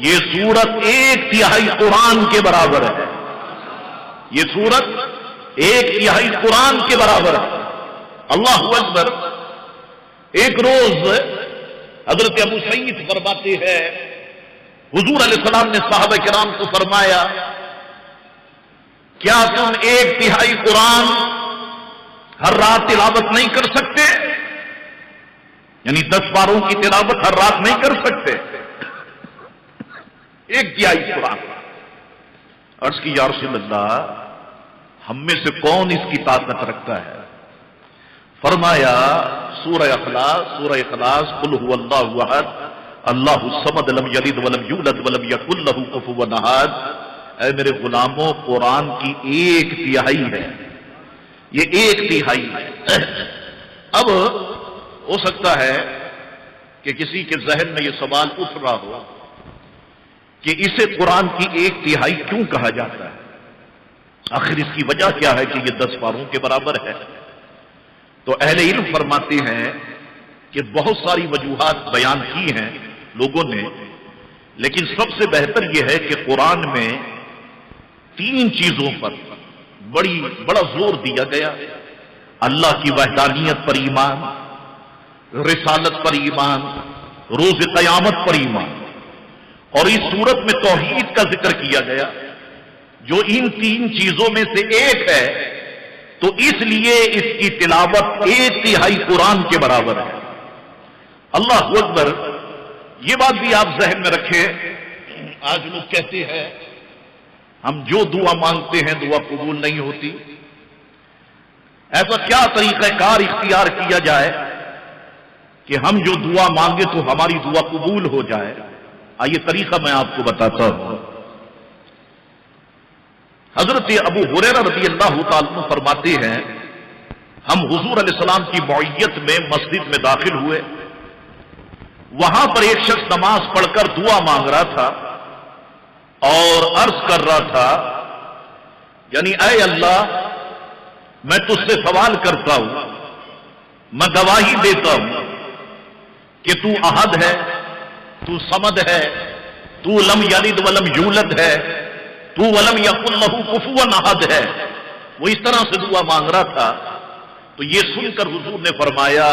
Speaker 1: یہ سورت 1/3 قرآن کے برابر ہے، یہ سورت 1/3 قرآن کے برابر ہے۔ اللہ اکبر۔ ایک روز حضرت ابو سعید فرماتے ہیں حضور علیہ السلام نے صحابہ کرام کو فرمایا کیا تم 1/3 قرآن ہر رات تلاوت نہیں کر سکتے؟ یعنی 10 پاروں کی تلاوت ہر رات نہیں کر سکتے؟ 1/3 قرآن۔ عرض کی یا رسول اللہ ہم میں سے کون اس کی طاقت رکھتا ہے؟ فرمایا سورہ اخلاص قل هو اللہ احد اللہ الصمد لم یلد ولم یولد ولم یکن لہ کفوا احد۔ اے میرے غلاموں قرآن کی 1/3 ہے، یہ 1/3 ہے۔ اب ہو سکتا ہے کہ کسی کے ذہن میں یہ سوال اٹھ رہا ہو کہ اسے قرآن کی 1/3 کیوں کہا جاتا ہے؟ آخر اس کی وجہ کیا ہے کہ یہ 10 پاروں کے برابر ہے؟ تو اہل علم فرماتے ہیں کہ بہت ساری وجوہات بیان کی ہیں لوگوں نے، لیکن سب سے بہتر یہ ہے کہ قرآن میں 3 چیزوں پر بڑا زور دیا گیا۔ اللہ کی وحدانیت پر ایمان، رسالت پر ایمان، روز قیامت پر ایمان، اور اس صورت میں توحید کا ذکر کیا گیا جو ان 3 چیزوں میں سے ایک ہے، تو اس لیے اس کی تلاوت 1/3 قرآن کے برابر ہے۔ اللہ اکبر۔ یہ بات بھی آپ ذہن میں رکھیں، آج لوگ کہتے ہیں ہم جو دعا مانگتے ہیں دعا قبول نہیں ہوتی، ایسا کیا طریقہ کار اختیار کیا جائے کہ ہم جو دعا مانگے تو ہماری دعا قبول ہو جائے؟ آئیے طریقہ میں آپ کو بتاتا ہوں۔ حضرت ابو ہریرہ رضی اللہ تعالیٰ عنہ فرماتے ہیں ہم حضور علیہ السلام کی معیت میں مسجد میں داخل ہوئے، وہاں پر ایک شخص نماز پڑھ کر دعا مانگ رہا تھا اور عرض کر رہا تھا یعنی اے اللہ میں تجھ سے سوال کرتا ہوں، میں گواہی دیتا ہوں کہ تو احد ہے، تو صمد ہے، تو لم یلد ولم یولد ہے، تو ولم یکن لہ کفوا احد ہے۔ وہ اس طرح سے دعا مانگ رہا تھا تو یہ سن کر حضور نے فرمایا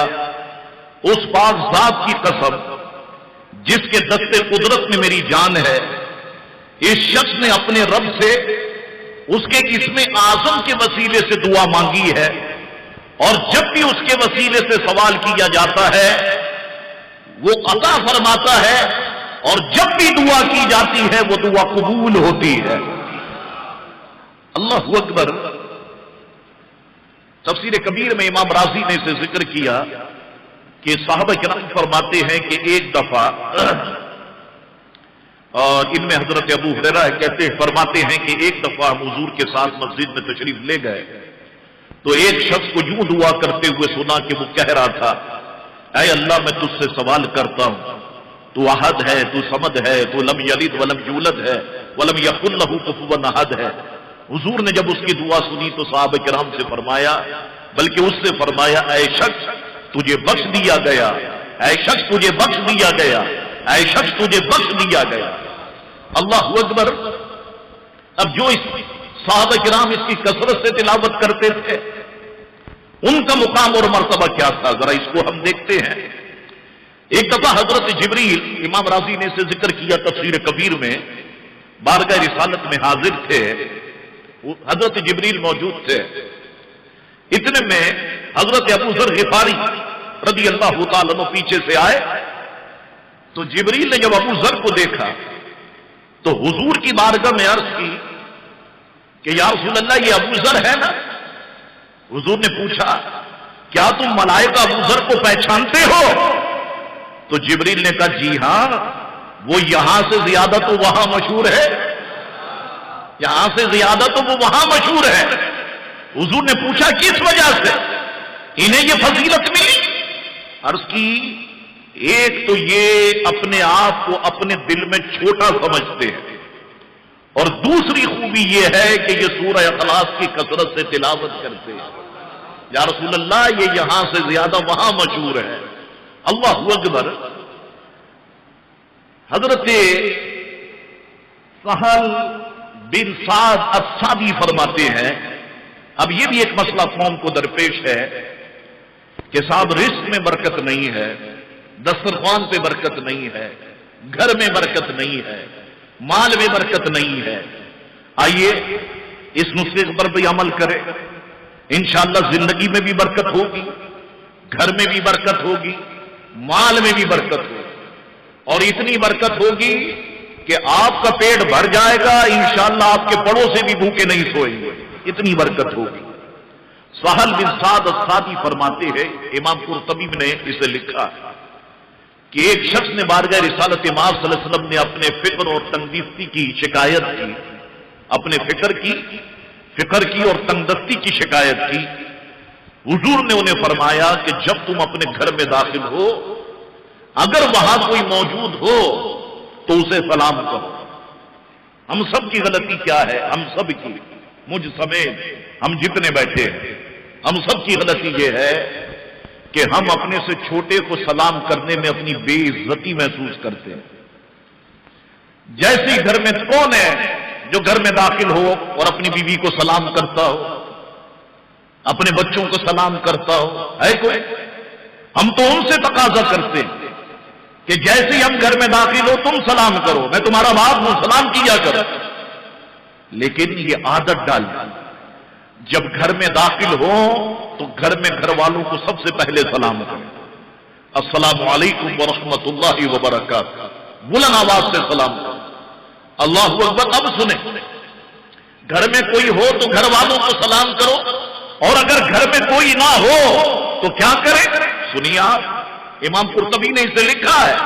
Speaker 1: اس پاک ذات کی قسم جس کے دستے قدرت میں میری جان ہے، اس شخص نے اپنے رب سے اس کے اسم اعظم کے وسیلے سے دعا مانگی ہے، اور جب بھی اس کے وسیلے سے سوال کیا جاتا ہے وہ عطا فرماتا ہے، اور جب بھی دعا کی جاتی ہے وہ دعا قبول ہوتی ہے۔ اللہ اکبر۔ تفسیر کبیر میں امام رازی نے اسے ذکر کیا کہ صحابہ کرام فرماتے ہیں کہ ایک دفعہ، اور ان میں حضرت ابو ہریرہ فرماتے ہیں کہ ایک دفعہ ہم حضور کے ساتھ مسجد میں تشریف لے گئے تو ایک شخص کو یوں دعا کرتے ہوئے سنا کہ وہ کہہ رہا تھا، اے اللہ میں تجھ سے سوال کرتا ہوں، تو احد ہے، تو صمد ہے، تو لم یلد ولم یولد ہے، ولم یکن لہ کفوا احد ہے۔ حضور نے جب اس کی دعا سنی تو صحابہ کرام سے فرمایا، بلکہ اس سے فرمایا، اے شخص تجھے بخش دیا گیا، اے شخص تجھے بخش دیا گیا، اے شخص تجھے بخش دیا گیا۔ اللہ اکبر۔ اب جو اس صحابہ کرام اس کی کثرت سے تلاوت کرتے تھے، ان کا مقام اور مرتبہ کیا تھا، ذرا اس کو ہم دیکھتے ہیں۔ ایک دفعہ حضرت جبریل، امام راضی نے اسے ذکر کیا تفسیر کبیر میں، بارگاہ رسالت میں حاضر تھے، حضرت جبریل موجود تھے۔ اتنے میں حضرت ابو ذر غفاری رضی اللہ تعالیٰ عنہ پیچھے سے آئے تو جبریل نے جب ابو ذر کو دیکھا تو حضور کی بارگاہ میں عرض کی کہ یا رسول اللہ یہ ابو ذر ہے نا؟ حضور نے پوچھا کیا تم ملائکہ ابو ذر کو پہچانتے ہو؟ تو جبریل نے کہا جی ہاں، وہ یہاں سے زیادہ تو وہاں مشہور ہے، یہاں سے زیادہ تو وہ وہاں مشہور ہے۔ حضور نے پوچھا کس وجہ سے انہیں یہ فضیلت ملی؟ عرض کی ایک تو یہ اپنے آپ کو اپنے دل میں چھوٹا سمجھتے ہیں، اور دوسری خوبی یہ ہے کہ یہ سورہ اخلاص کی کثرت سے تلاوت کرتے ہیں۔ یا رسول اللہ یہ یہاں سے زیادہ وہاں مشہور ہے۔ اللہ اکبر۔ حضرت سہل بن سعد السعدی فرماتے ہیں، اب یہ بھی ایک مسئلہ قوم کو درپیش ہے کہ صاحب رزق میں برکت نہیں ہے، دسترخوان پہ برکت نہیں ہے، گھر میں برکت نہیں ہے، مال میں برکت نہیں ہے۔ آئیے اس نسخے پر بھی عمل کرے، انشاءاللہ زندگی میں بھی برکت ہوگی، گھر میں بھی برکت ہوگی، مال میں بھی برکت ہوگی، اور اتنی برکت ہوگی کہ آپ کا پیٹ بھر جائے گا، انشاءاللہ آپ کے پڑوسی بھی بھوکے نہیں سوئیں گے، اتنی برکت ہوگی۔ سہل بن سعد السعدی فرماتے ہیں، امام قرطبی نے اسے لکھا کہ ایک شخص نے بارگاہ رسالت امام صلی اللہ علیہ وسلم نے اپنے فکر اور تنگدستی کی شکایت کی، اپنے فکر کی اور تنگدستی کی شکایت کی۔ حضور نے انہیں فرمایا کہ جب تم اپنے گھر میں داخل ہو، اگر وہاں کوئی موجود ہو تو اسے سلام کرو۔ ہم سب کی غلطی کیا ہے؟ ہم سب کی، مجھ سمیت ہم جتنے بیٹھے ہیں، ہم سب کی غلطی یہ ہے کہ ہم اپنے سے چھوٹے کو سلام کرنے میں اپنی بے عزتی محسوس کرتے ہیں۔ جیسے گھر میں کون ہے جو گھر میں داخل ہو اور اپنی بیوی کو سلام کرتا ہو، اپنے بچوں کو سلام کرتا ہو؟ ہے کوئی؟ ہم تو ان سے تقاضا کرتے ہیں کہ جیسے ہی ہم گھر میں داخل ہو تم سلام کرو، میں تمہارا باپ ہوں، سلام کیا کرو۔ لیکن یہ عادت ڈال، جب گھر میں داخل ہو تو گھر میں گھر والوں کو سب سے پہلے سلام کریں، السلام علیکم ورحمۃ اللہ وبرکاتہ، بلند آواز سے سلام کریں۔ اللہ اکبر۔ اب سنیں، گھر میں کوئی ہو تو گھر والوں کو سلام کرو، اور اگر گھر میں کوئی نہ ہو تو کیا کریں؟ سنیے آپ، امام قرطبی نے اسے لکھا ہے،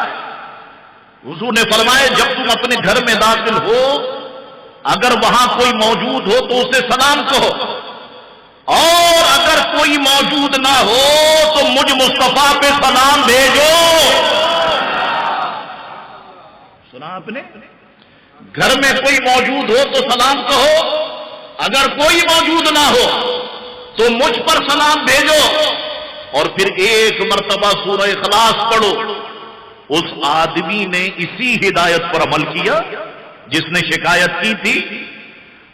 Speaker 1: حضور نے فرمایا جب تم اپنے گھر میں داخل ہو، اگر وہاں کوئی موجود ہو تو اسے سلام کہو، اور اگر کوئی موجود نہ ہو تو مجھ مصطفیٰ پہ سلام بھیجو۔ سنا آپ نے؟ گھر میں کوئی موجود ہو تو سلام کہو، اگر کوئی موجود نہ ہو تو مجھ پر سلام بھیجو، اور پھر ایک مرتبہ سورہ اخلاص پڑھو۔ اس آدمی نے اسی ہدایت پر عمل کیا جس نے شکایت کی تھی،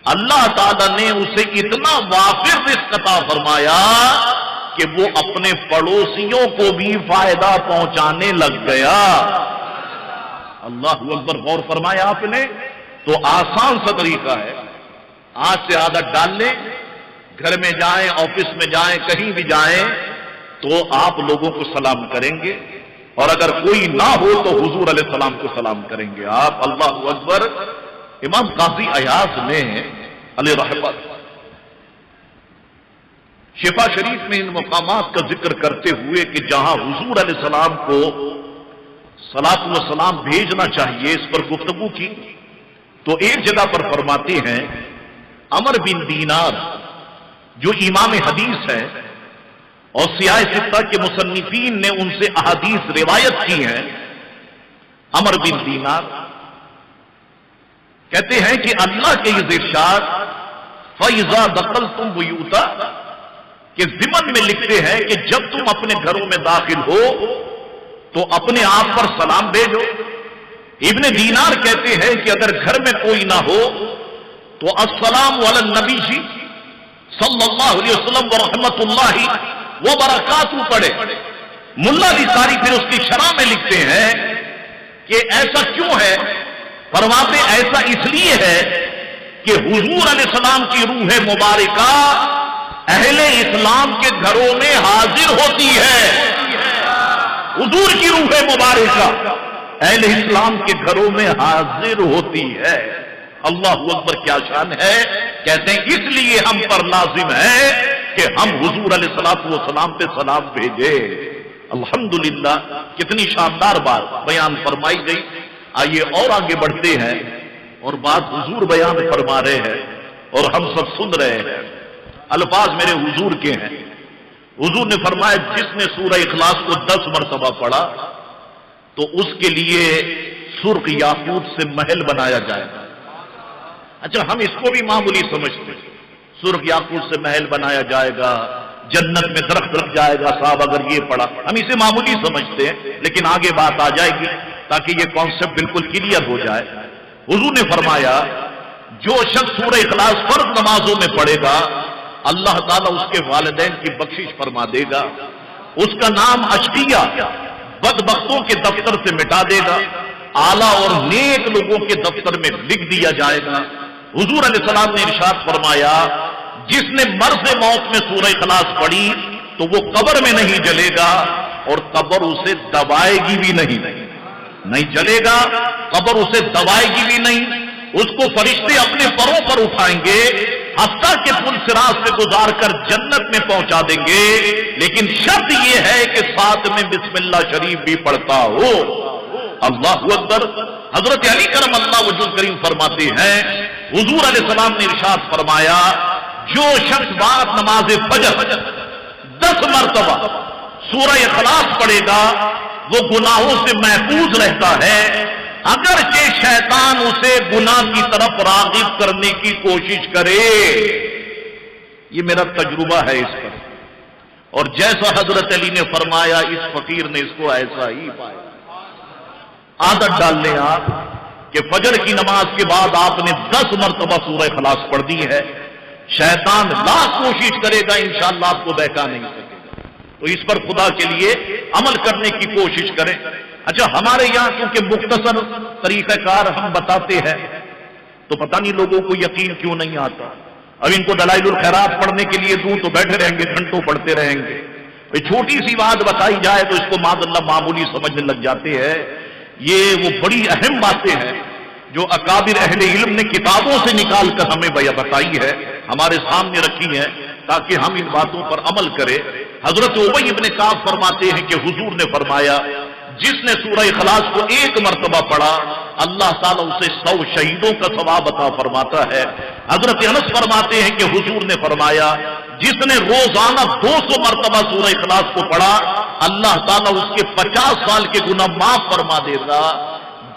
Speaker 1: اللہ تعالیٰ نے اسے اتنا وافر رزق عطا فرمایا کہ وہ اپنے پڑوسیوں کو بھی فائدہ پہنچانے لگ گیا۔ اللہ اکبر۔ غور فرمایا آپ نے؟ تو آسان سا طریقہ ہے، آج سے عادت ڈال لیں، گھر میں جائیں، آفس میں جائیں، کہیں بھی جائیں تو آپ لوگوں کو سلام کریں گے، اور اگر کوئی نہ ہو تو حضور علیہ السلام کو سلام کریں گے آپ۔ اللہ اکبر۔ امام قاضی ایاز نے علیہ رحمت شفا شریف میں ان مقامات کا ذکر کرتے ہوئے کہ جہاں حضور علیہ السلام کو صلاۃ و سلام بھیجنا چاہیے، اس پر گفتگو کی تو ایک جگہ پر فرماتے ہیں عمر بن دینار جو امام حدیث ہے اور سیاہ ستہ کے مصنفین نے ان سے احادیث روایت کی ہیں، عمر بن دینار کہتے ہیں کہ اللہ کے یہ ارشاد فَإِذَا دَخَلْتُمْ بُيُوتًا کہ ضمن میں لکھتے ہیں کہ جب تم اپنے گھروں میں داخل ہو تو اپنے آپ پر سلام بھیجو۔ ابن دینار کہتے ہیں کہ اگر گھر میں کوئی نہ ہو تو السلام علی النبی صلی اللہ علیہ وسلم ورحمۃ اللہ وبرکاتہ پڑھے۔ ملا نثاری پھر اس کی شرح میں لکھتے ہیں کہ ایسا کیوں ہے؟ فرماتے ایسا اس لیے ہے کہ حضور علیہ السلام کی روح مبارکہ اہل اسلام کے گھروں میں حاضر ہوتی ہے۔ حضور کی روح مبارکہ اہل اسلام کے گھروں میں حاضر ہوتی ہے۔ اللہ اکبر، کیا شان ہے! کہتے ہیں اس لیے ہم پر لازم ہے کہ ہم حضور علیہ السلام پہ سلام بھیجے۔ الحمدللہ، کتنی شاندار بات بیان فرمائی گئی۔ آئیے اور آگے بڑھتے ہیں اور بات حضور بیان فرما رہے ہیں اور ہم سب سن رہے ہیں۔ الفاظ میرے حضور کے ہیں۔ حضور نے فرمایا جس نے سورہ اخلاص کو 10 مرتبہ پڑھا تو اس کے لیے سرخ یاقوت سے محل بنایا جائے گا۔ اچھا، ہم اس کو بھی معمولی سمجھتے ہیں، سرخ یاقوت سے محل بنایا جائے گا، جنت میں درخت لگ جائے گا، صاحب اگر یہ پڑھا ہم اسے معمولی سمجھتے ہیں، لیکن آگے بات آ جائے گی تاکہ یہ کانسیپٹ بالکل کلیئر ہو جائے۔ حضور نے فرمایا جو شخص سورہ اخلاص فرض نمازوں میں پڑھے گا اللہ تعالیٰ اس کے والدین کی بخشش فرما دے گا، اس کا نام اشقیہ بدبختوں کے دفتر سے مٹا دے گا، اعلیٰ اور نیک لوگوں کے دفتر میں لکھ دیا جائے گا۔ حضور علیہ السلام نے ارشاد فرمایا جس نے مرض موت میں سورہ اخلاص پڑھی تو وہ قبر میں نہیں جلے گا اور قبر اسے دبائے گی بھی نہیں جلے گا، قبر اسے دبائے گی بھی نہیں، اس کو فرشتے اپنے پروں پر اٹھائیں گے، حتیٰ کہ پل صراط سے گزار کر جنت میں پہنچا دیں گے، لیکن شرط یہ ہے کہ ساتھ میں بسم اللہ شریف بھی پڑھتا ہو۔ اللہ اکبر۔ حضرت علی کرم اللہ وجہ کریم فرماتے ہیں حضور علیہ السلام نے ارشاد فرمایا جو شخص بعد نماز فجر 10 مرتبہ سورہ اخلاص پڑھے گا وہ گناہوں سے محفوظ رہتا ہے، اگرچہ شیطان اسے گناہ کی طرف راغب کرنے کی کوشش کرے۔ یہ میرا تجربہ ہے اس پر، اور جیسا حضرت علی نے فرمایا اس فقیر نے اس کو ایسا ہی پایا۔ عادت ڈال لیں آپ کہ فجر کی نماز کے بعد آپ نے 10 مرتبہ سورہ اخلاص پڑھ دی ہے، شیطان لاکھ کوشش کرے گا انشاءاللہ آپ کو بہکا نہیں سکے گا۔ تو اس پر خدا کے لیے عمل کرنے کی کوشش کریں۔ اچھا، ہمارے یہاں کیونکہ مختصر طریقہ کار ہم بتاتے ہیں تو پتہ نہیں لوگوں کو یقین کیوں نہیں آتا۔ اب ان کو دلائل الخیرات پڑھنے کے لیے دوں تو بیٹھے رہیں گے، گھنٹوں پڑھتے رہیں گے۔ چھوٹی سی بات بتائی جائے تو اس کو معاذ اللہ معمولی سمجھنے لگ جاتے ہیں۔ یہ وہ بڑی اہم باتیں ہیں جو اکابر اہل علم نے کتابوں سے نکال کر ہمیں بتائی ہے، ہمارے سامنے رکھی ہیں تاکہ ہم ان باتوں پر عمل کریں۔ حضرت ابی بن کعب فرماتے ہیں کہ حضور نے فرمایا جس نے سورہ اخلاص کو 1 مرتبہ پڑھا اللہ تعالیٰ اسے 100 شہیدوں کا ثواب عطا فرماتا ہے۔ حضرت انس فرماتے ہیں کہ حضور نے فرمایا جس نے روزانہ 200 مرتبہ سورہ اخلاص کو پڑھا اللہ تعالیٰ اس کے 50 سال کے گناہ معاف فرما دے گا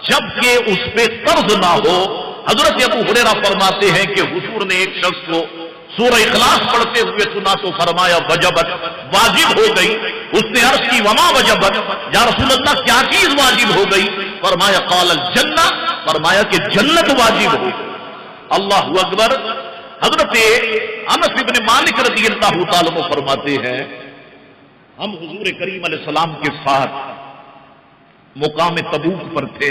Speaker 1: جبکہ اس پہ قرض نہ ہو۔ حضرت ابو ہریرہ فرماتے ہیں کہ حضور نے ایک شخص کو سورہ اخلاص پڑھتے ہوئے سنا تو فرمایا وجبت، واجب ہو گئی۔ اس نے عرض کی وما وجبت، یا رسول اللہ کیا چیز واجب ہو گئی؟ فرمایا قال الجنہ، فرمایا کہ جنت واجب ہو گئی۔ اللہ اکبر۔ حضرت انس بن مالک رضی اللہ تعالیٰ عنہ فرماتے ہیں ہم حضور کریم علیہ السلام کے ساتھ مقام تبوک پر تھے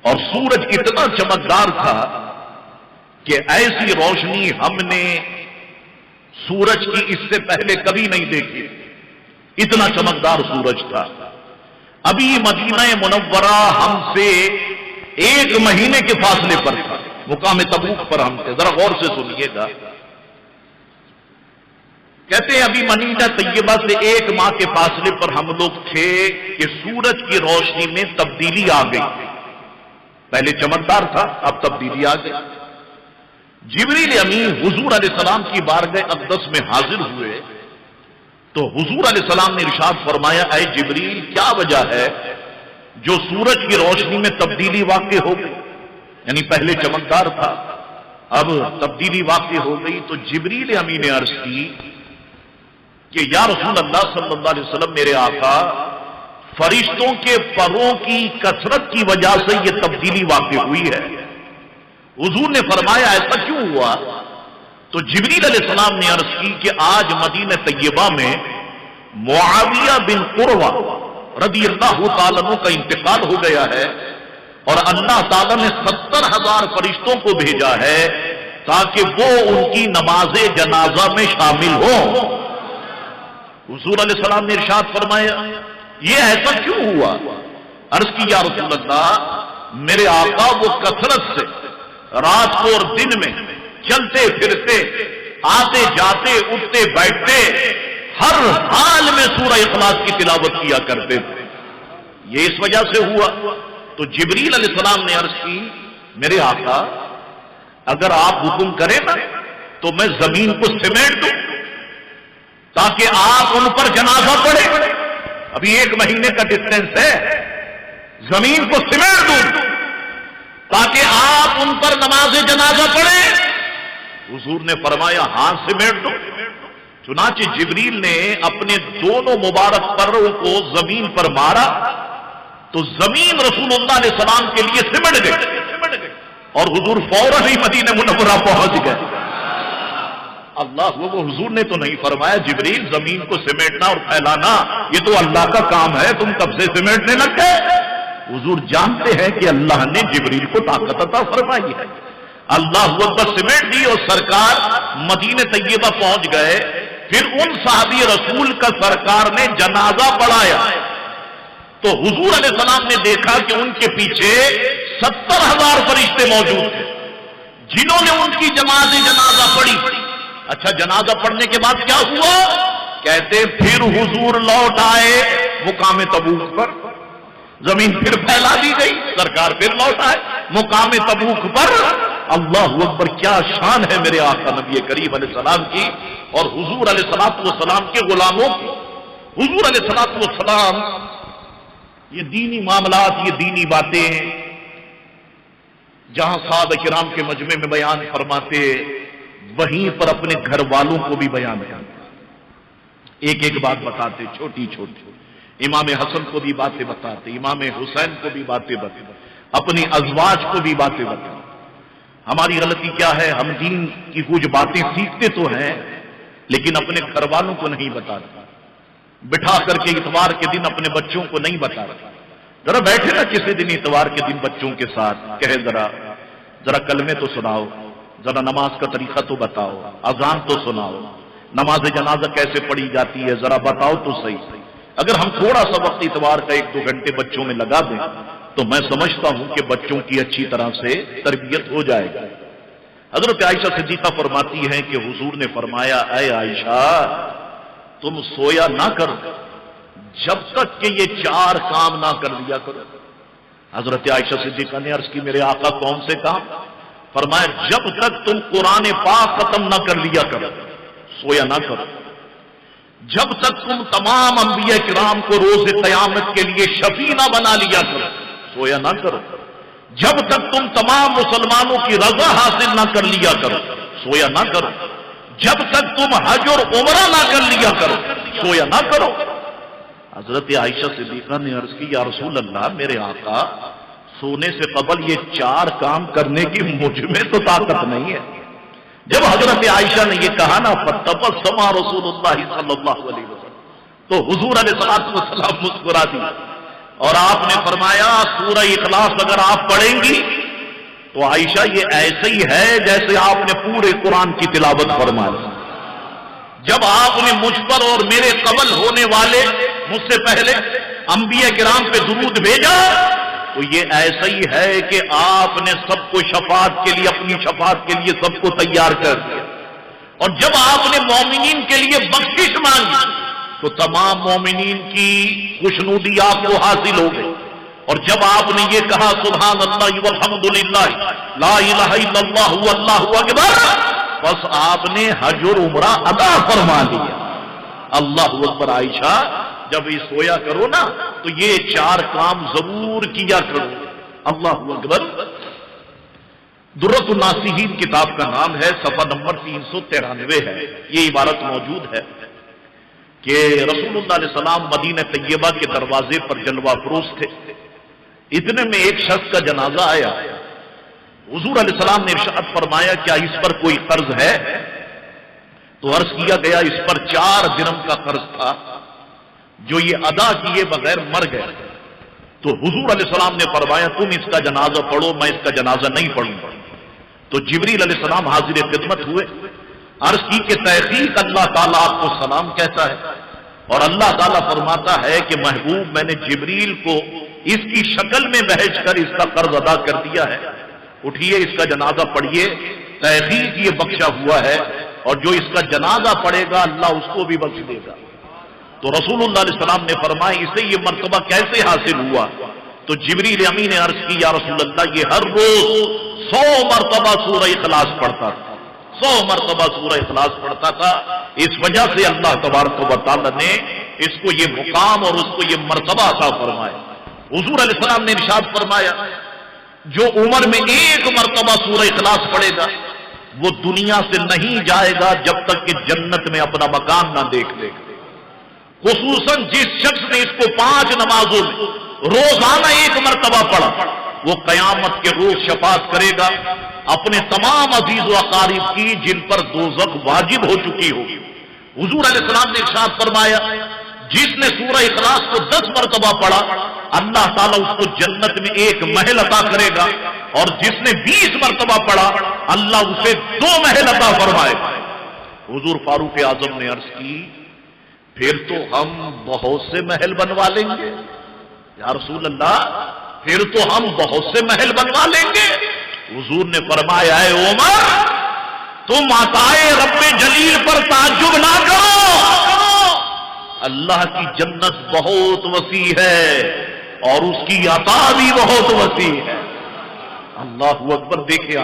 Speaker 1: اور سورج اتنا چمکدار تھا کہ ایسی روشنی ہم نے سورج کی اس سے پہلے کبھی نہیں دیکھی، اتنا چمکدار سورج تھا۔ ابھی مدینہ منورہ ہم سے 1 مہینے کے فاصلے پر تھا، مقام تبوک پر ہم تھے۔ ذرا غور سے سنیے گا، کہتے ہیں ابھی مدینہ طیبہ سے 1 ماہ کے فاصلے پر ہم لوگ تھے کہ سورج کی روشنی میں تبدیلی آ گئی. پہلے چمکدار تھا، اب تبدیلی آ گئی. جبریل امین حضور علیہ السلام کی بارگاہ اقدس میں حاضر ہوئے تو حضور علیہ السلام نے ارشاد فرمایا، اے جبریل کیا وجہ ہے جو سورج کی روشنی میں تبدیلی واقع ہو گئی؟ یعنی پہلے چمکدار تھا، اب تبدیلی واقع ہو گئی. تو جبریل امین نے عرض کی کہ یا رسول اللہ صلی اللہ علیہ وسلم، میرے آقا، فرشتوں کے پروں کی کثرت کی وجہ سے یہ تبدیلی واقع ہوئی ہے. حضور نے فرمایا ایسا کیوں ہوا؟ تو جبریل علیہ السلام نے عرض کی کہ آج مدینہ طیبہ میں معاویہ بن قروہ رضی اللہ تعالیٰ عنہ کا انتقال ہو گیا ہے اور اللہ تعالیٰ نے 70,000 فرشتوں کو بھیجا ہے تاکہ وہ ان کی نماز جنازہ میں شامل ہوں. حضور علیہ السلام نے ارشاد فرمایا یہ ایسا کیوں ہوا؟ عرض کی یا رسول اللہ، میرے آقا وہ کثرت سے رات کو اور دن میں چلتے پھرتے، آتے جاتے، اٹھتے بیٹھتے، ہر حال میں سورہ اخلاص کی تلاوت کیا کرتے تھے. یہ اس وجہ سے ہوا. تو جبریل علیہ السلام نے عرض کی میرے آقا اگر آپ حکم کریں نا تو میں زمین کو سمیٹ دوں تاکہ آپ ان پر جنازہ پڑھیں. ابھی 1 مہینے کا ڈسٹینس ہے، زمین کو سمیٹ دوں تاکہ آپ ان پر نماز جنازہ پڑھیں. حضور نے فرمایا ہاں سمیٹ دو. چنانچہ جبریل نے اپنے دونوں مبارک پروں کو زمین پر مارا تو زمین رسول اللہ علیہ السلام کے لیے سمٹ گئی اور حضور فوراً ہی مدینہ منورہ پہنچ گئے. اللہ وہ حضور نے تو نہیں فرمایا جبریل زمین کو سمیٹنا اور پھیلانا یہ تو اللہ کا کام ہے، تم کب سے سمیٹنے لگ گئے. حضور جانتے ہیں کہ اللہ نے جبریل کو طاقت عطا فرمائی ہے. اللہ اکبر سمیٹ دی اور سرکار مدینہ طیبہ پہنچ گئے. پھر ان صحابی رسول کا سرکار نے جنازہ پڑھایا تو حضور علیہ السلام نے دیکھا کہ ان کے پیچھے 70,000 فرشتے موجود تھے جنہوں نے ان کی جنازہ پڑھی. اچھا جنازہ پڑھنے کے بعد کیا ہوا؟ کہتے پھر حضور لوٹ آئے مقام تبوک پر، زمین پھر پھیلا دی گئی، سرکار پھر لوٹ آئے مقام تبوک پر. اللہ اکبر کیا شان ہے میرے آقا نبی کریم علیہ السلام کی اور حضور علیہ الصلوۃ والسلام کے غلاموں کی. حضور علیہ الصلوۃ والسلام یہ دینی معاملات، یہ دینی باتیں جہاں صحابہ کرام کے مجمع میں بیان فرماتے وہیں پر اپنے گھر والوں کو بھی بیان کرتے، ایک ایک بات بتاتے چھوٹی چھوٹی. امام حسن کو بھی باتیں بتاتے، امام حسین کو بھی باتیں بتاتے، اپنی ازواج کو بھی باتیں بتاتے. ہماری غلطی کیا ہے؟ ہم دین کی کچھ باتیں سیکھتے تو ہیں لیکن اپنے گھر والوں کو نہیں بتاتے، بٹھا کر کے اتوار کے دن اپنے بچوں کو نہیں بتاتے. ذرا بیٹھے نا کسی دن اتوار کے دن بچوں کے ساتھ، کہے ذرا کلمے تو سناؤ، ذرا نماز کا طریقہ تو بتاؤ، اذان تو سناؤ، نماز جنازہ کیسے پڑھی جاتی ہے ذرا بتاؤ تو صحیح. اگر ہم تھوڑا سا وقت اتوار کا 1-2 گھنٹے بچوں میں لگا دیں تو میں سمجھتا ہوں کہ بچوں کی اچھی طرح سے تربیت ہو جائے گی. حضرت عائشہ صدیقہ فرماتی ہیں کہ حضور نے فرمایا اے عائشہ تم سویا نہ کرو جب تک کہ یہ 4 کام نہ کر لیا کرو. حضرت عائشہ صدیقہ نے عرض کی میرے آقا کون سے کام؟ فرمایا جب تک تم قرآن پاک ختم نہ کر لیا کرو سویا نہ کرو، جب تک تم تمام انبیاء کرام کو روز قیامت کے لیے شفیع نہ بنا لیا کرو سویا نہ کرو، جب تک تم تمام مسلمانوں کی رضا حاصل نہ کر لیا کرو سویا نہ کرو، جب تک تم حج اور عمرہ نہ کر لیا کرو سویا نہ کرو. حضرت عائشہ صدیقہ نے عرض کی یا رسول اللہ میرے آقا سونے سے قبل یہ 4 کام کرنے کی مجھ میں تو طاقت نہیں ہے. جب حضرت عائشہ نے یہ کہا نا فتبسم رسول اللہ صلی اللہ علیہ وسلم تو حضور علیہ السلام مسکرا دی اور آپ نے فرمایا سورہ اخلاص اگر آپ پڑھیں گی تو عائشہ یہ ایسے ہی ہے جیسے آپ نے پورے قرآن کی تلاوت فرمائی. جب آپ نے مجھ پر اور میرے قبل ہونے والے مجھ سے پہلے انبیاء کرام پہ درود بھیجا تو یہ ایسا ہی ہے کہ آپ نے سب کو شفاعت کے لیے، اپنی شفاعت کے لیے سب کو تیار کر دیا. اور جب آپ نے مومنین کے لیے بخشش مانگی تو تمام مومنین کی خوشنودی آپ کو حاصل ہو گئی، اور جب آپ نے یہ کہا سبحان اللہ والحمدللہ لا الہ الا اللہ واللہ اکبر، بس آپ نے حج اور عمرہ ادا فرما لیا۔ اللہ اکبر۔ عائشہ جب یہ سویا کرو نا تو یہ 4 کام ضرور کیا کرو۔ اللہ اکبر۔ درۃ الناصحین کتاب کا نام ہے، صفحہ نمبر 393 ہے، یہ عبارت موجود ہے کہ رسول اللہ علیہ السلام مدینہ طیبہ کے دروازے پر جلوہ فروز تھے، اتنے میں ایک شخص کا جنازہ آیا۔ حضور علیہ السلام نے ارشاد فرمایا کیا اس پر کوئی قرض ہے؟ تو عرض کیا گیا اس پر 4 درہم کا قرض تھا جو یہ ادا کیے بغیر مر گئے۔ تو حضور علیہ السلام نے فرمایا تم اس کا جنازہ پڑھو، میں اس کا جنازہ نہیں پڑھوں گا۔ تو جبریل علیہ السلام حاضر خدمت ہوئے، عرض کی کہ تحقیق اللہ تعالیٰ آپ کو سلام کہتا ہے، اور اللہ تعالیٰ فرماتا ہے کہ محبوب میں نے جبریل کو اس کی شکل میں بھیج کر اس کا قرض ادا کر دیا ہے، اٹھیے اس کا جنازہ پڑھیے، تحقیق یہ بخشا ہوا ہے، اور جو اس کا جنازہ پڑھے گا اللہ اس کو بھی بخش دے گا۔ تو رسول اللہ علیہ السلام نے فرمایا اسے یہ مرتبہ کیسے حاصل ہوا؟ تو جبریل امین نے عرض کی یا رسول اللہ یہ ہر روز 100 مرتبہ سورہ اخلاص پڑھتا تھا، 100 مرتبہ سورہ اخلاص پڑھتا تھا، اس وجہ سے اللہ تبارک و تعالی نے اس کو یہ مقام اور اس کو یہ مرتبہ عطا فرمایا۔ حضور علیہ السلام نے ارشاد فرمایا جو عمر میں 1 مرتبہ سورہ اخلاص پڑھے گا وہ دنیا سے نہیں جائے گا جب تک کہ جنت میں اپنا مکان نہ دیکھ لے گا۔ خصوصاً جس شخص نے اس کو 5 نمازوں میں روزانہ 1 مرتبہ پڑھا وہ قیامت کے روز شفاعت کرے گا اپنے تمام عزیز و اقارب کی جن پر دوزخ واجب ہو چکی ہوگی۔ حضور علیہ السلام نے ارشاد فرمایا جس نے سورہ اخلاص کو 10 مرتبہ پڑھا اللہ تعالیٰ اس کو جنت میں 1 محل عطا کرے گا، اور جس نے 20 مرتبہ پڑھا اللہ اسے 2 محل عطا فرمائے گا۔ حضور فاروق اعظم نے عرض کی پھر تو ہم بہت سے محل بنوا لیں گے یا رسول اللہ، پھر تو ہم بہت سے محل بنوا لیں گے۔ حضور نے فرمایا اے عمر تم عطائے رب جلیل پر تعجب نہ کرو، اللہ کی جنت بہت وسیع ہے اور اس کی عطا بھی بہت وسیع ہے۔ اللہ اکبر۔ دیکھیں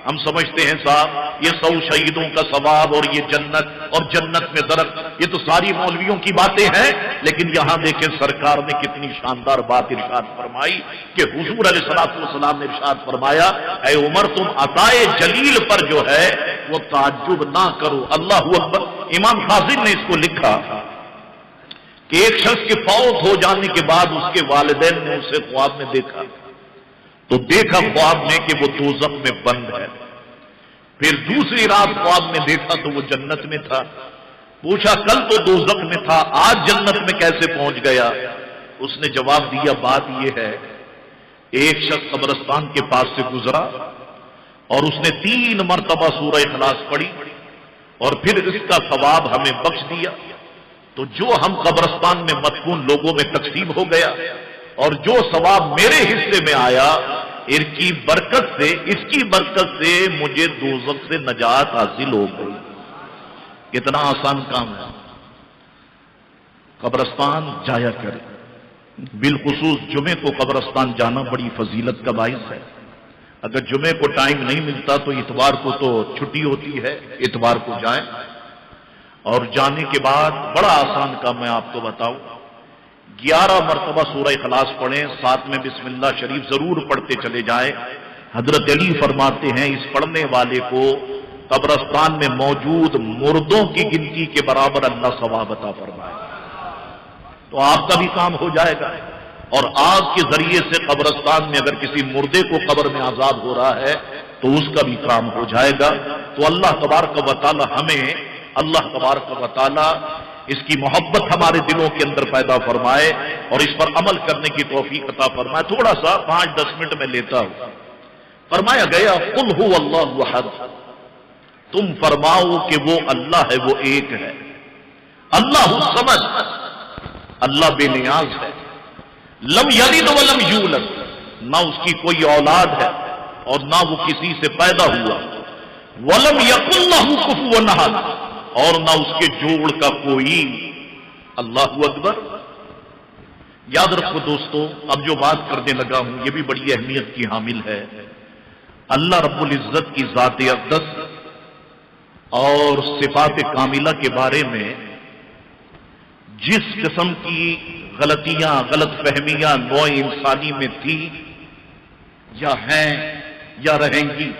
Speaker 1: ہم سمجھتے ہیں صاحب یہ 100 شہیدوں کا ثواب اور یہ جنت اور جنت میں درخت یہ تو ساری مولویوں کی باتیں ہیں، لیکن یہاں دیکھیں سرکار نے کتنی شاندار بات ارشاد فرمائی کہ حضور علیہ السلام نے ارشاد فرمایا اے عمر تم عطائے جلیل پر جو ہے وہ تعجب نہ کرو۔ اللہ اکبر۔ امام خازن نے اس کو لکھا کہ ایک شخص کے فوت ہو جانے کے بعد اس کے والدین نے اسے خواب میں دیکھا تو دیکھا خواب میں کہ وہ دوزخ میں بند ہے، پھر دوسری رات خواب میں دیکھا تو وہ جنت میں تھا، پوچھا کل تو دوزخ میں تھا آج جنت میں کیسے پہنچ گیا؟ اس نے جواب دیا بات یہ ہے ایک شخص قبرستان کے پاس سے گزرا اور اس نے 3 مرتبہ سورہ اخلاص پڑھی اور پھر اس کا ثواب ہمیں بخش دیا، تو جو ہم قبرستان میں مدفون لوگوں میں تقسیم ہو گیا اور جو ثواب میرے حصے میں آیا اس کی برکت سے مجھے دوزخ سے نجات حاصل ہو گئی۔ کتنا آسان کام ہے، قبرستان جایا کرے، بالخصوص جمعے کو قبرستان جانا بڑی فضیلت کا باعث ہے۔ اگر جمعے کو ٹائم نہیں ملتا تو اتوار کو تو چھٹی ہوتی ہے، اتوار کو جائیں، اور جانے کے بعد بڑا آسان کام میں آپ کو بتاؤں 11 مرتبہ سورہ اخلاص پڑھیں، ساتھ میں بسم اللہ شریف ضرور پڑھتے چلے جائیں۔ حضرت علی فرماتے ہیں اس پڑھنے والے کو قبرستان میں موجود مردوں کی گنتی کے برابر اللہ ثواب عطا فرمائے، تو آپ کا بھی کام ہو جائے گا، اور آگ کے ذریعے سے قبرستان میں اگر کسی مردے کو قبر میں عذاب ہو رہا ہے تو اس کا بھی کام ہو جائے گا۔ تو اللہ تبارک و تعالی ہمیں اللہ تبارک و تعالی اس کی محبت ہمارے دلوں کے اندر پیدا فرمائے اور اس پر عمل کرنے کی توفیق عطا فرمائے۔ تھوڑا سا 5-10 منٹ میں لیتا ہوں۔ فرمایا گیا قل هو اللہ احد، تم فرماؤ کہ وہ اللہ ہے، وہ ایک ہے، اللہ الصمد، اللہ بے نیاز ہے، لم یلد ولم یولد، نہ اس کی کوئی اولاد ہے اور نہ وہ کسی سے پیدا ہوا، وَلَمْ يَكُنْ لَهُ كُفُوًا أَحَدٌ، اور نہ اس کے جوڑ کا کوئی۔ اللہ اکبر۔ یاد رکھو دوستو، اب جو بات کرنے لگا ہوں یہ بھی بڑی اہمیت کی حامل ہے۔ اللہ رب العزت کی ذات اقدس اور صفات کاملہ کے بارے میں جس قسم کی غلطیاں، غلط فہمیاں نوع انسانی میں تھی یا ہیں یا رہیں گی،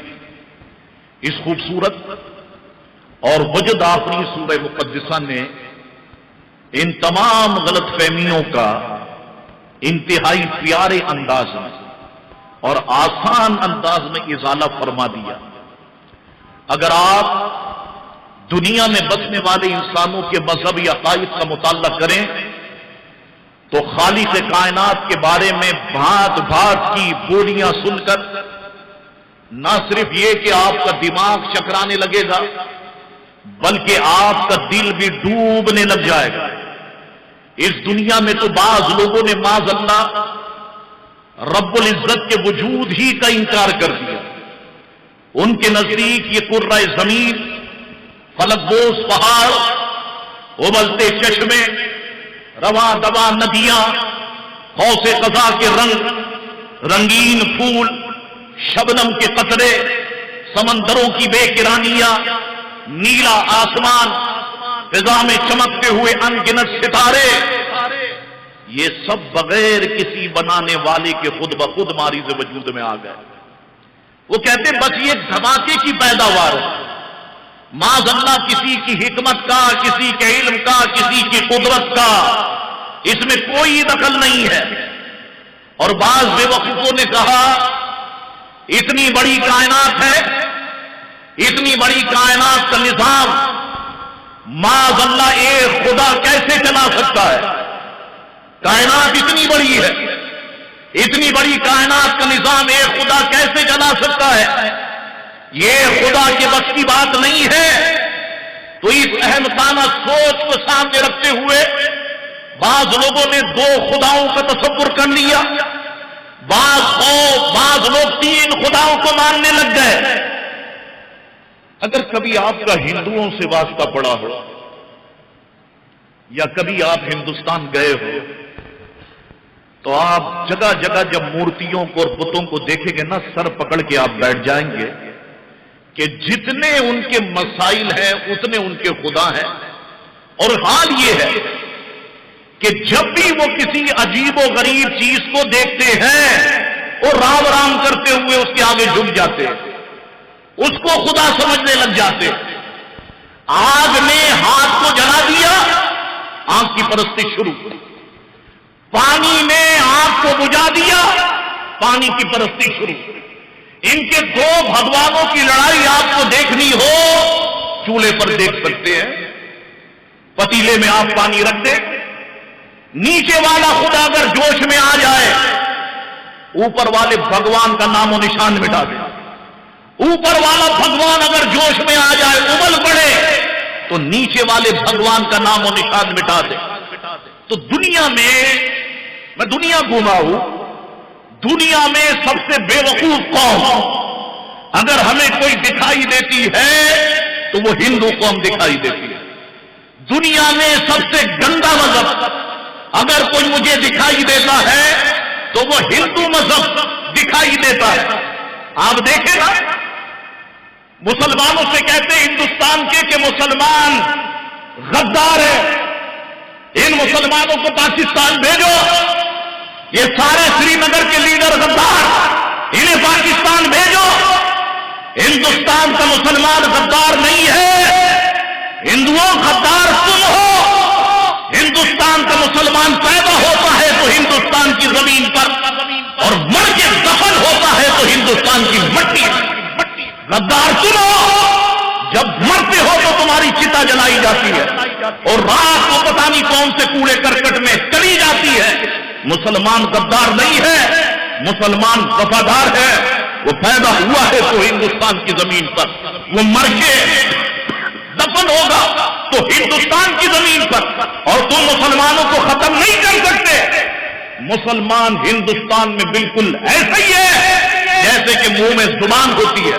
Speaker 1: اس خوبصورت اور وجد آفری سورہ مقدسہ نے ان تمام غلط فہمیوں کا انتہائی پیارے انداز میں اور آسان انداز میں ازالہ فرما دیا۔ اگر آپ دنیا میں بسنے والے انسانوں کے مذہبی عقائد کا مطالعہ کریں تو خالق کائنات کے بارے میں بھات بھات کی بولیاں سن کر نہ صرف یہ کہ آپ کا دماغ چکرانے لگے گا بلکہ آپ کا دل بھی ڈوبنے لگ جائے گا۔ اس دنیا میں تو بعض لوگوں نے معاذ اللہ رب العزت کے وجود ہی کا انکار کر دیا۔ ان کے نزدیک یہ کرۂ زمین، فلک بوس پہاڑ، ابلتے چشمے، رواں دواں ندیاں، قوس قزح کے رنگ، رنگین پھول، شبنم کے قطرے، سمندروں کی بے کرانیاں، نیلا آسمان، فضا میں چمکتے ہوئے انگنت ستارے، یہ سب بغیر کسی بنانے والے کے خود بخود ماریز وجود میں آ گئے۔ وہ کہتے بس یہ دھماکے کی پیداوار ہے، معاذ اللہ کسی کی حکمت کا، کسی کے علم کا، کسی کی قدرت کا اس میں کوئی دخل نہیں ہے۔ اور بعض بے وقوفوں نے کہا اتنی بڑی کائنات ہے، اتنی بڑی کائنات کا نظام معاذ اللہ ایک خدا کیسے چلا سکتا ہے؟ کائنات اتنی بڑی ہے، اتنی بڑی کائنات کا نظام ایک خدا کیسے چلا سکتا ہے؟ یہ خدا کے بس کی بات نہیں ہے۔ تو اس احمقانہ سوچ کو سامنے رکھتے ہوئے بعض لوگوں نے دو خداؤں کا تصور کر لیا، بعض لوگ تین خداؤں کو ماننے لگ گئے۔ اگر کبھی آپ کا ہندوؤں سے واسطہ پڑا ہو یا کبھی آپ ہندوستان گئے ہو تو آپ جگہ جگہ جب مورتیوں کو اور بتوں کو دیکھیں گے نا، سر پکڑ کے آپ بیٹھ جائیں گے کہ جتنے ان کے مسائل ہیں اتنے ان کے خدا ہیں۔ اور حال یہ ہے کہ جب بھی وہ کسی عجیب و غریب چیز کو دیکھتے ہیں وہ رام رام کرتے ہوئے اس کے آگے جھک جاتے ہیں، اس کو خدا سمجھنے لگ جاتے۔ آگ نے ہاتھ کو جلا دیا، آگ کی پرستی شروع، پانی نے آگ کو بجھا دیا، پانی کی پرستی شروع۔ ان کے دو بھگوانوں کی لڑائی آپ کو دیکھنی ہو چولہے پر دیکھ سکتے ہیں۔ پتیلے میں آپ پانی رکھ دیں، نیچے والا خدا اگر جوش میں آ جائے اوپر والے بھگوان کا نام و نشان مٹا دے۔ اوپر والا بھگوان اگر جوش میں آ جائے، ابل پڑے، تو نیچے والے بھگوان کا نام و نشان مٹا دے۔ تو دنیا میں دنیا گھوما ہوں، دنیا میں سب سے بے وقوف قوم اگر ہمیں کوئی دکھائی دیتی ہے تو وہ ہندو قوم دکھائی دیتی ہے۔ دنیا میں سب سے گندا مذہب اگر کوئی مجھے دکھائی دیتا ہے تو وہ ہندو مذہب دکھائی دیتا ہے۔ آپ دیکھیں نا، مسلمانوں سے کہتے ہیں ہندوستان کے کہ مسلمان غدار ہے، ان مسلمانوں کو پاکستان بھیجو، یہ سارے سری نگر کے لیڈر غدار، انہیں پاکستان بھیجو۔ ہندوستان کا مسلمان غدار نہیں ہے، ہندوؤں غدار تم ہو۔ ہندوستان کا مسلمان پیدا ہوتا ہے تو ہندوستان کی زمین پر اور مر کے دفن ہوتا ہے تو ہندوستان کی مٹی۔ غدار تم ہو، جب مرتے ہو تو تمہاری چتا جلائی جاتی ہے اور رات کو پتہ نہیں کون سے کوڑے کرکٹ میں چلی جاتی ہے۔ مسلمان غدار نہیں ہے، مسلمان وفادار ہے۔ وہ پیدا ہوا ہے تو ہندوستان کی زمین پر، وہ مر کے دفن ہوگا تو ہندوستان کی زمین پر، اور تم مسلمانوں کو ختم نہیں کر سکتے۔ مسلمان ہندوستان میں بالکل ایسا ہی ہے جیسے کہ منہ میں زبان ہوتی ہے،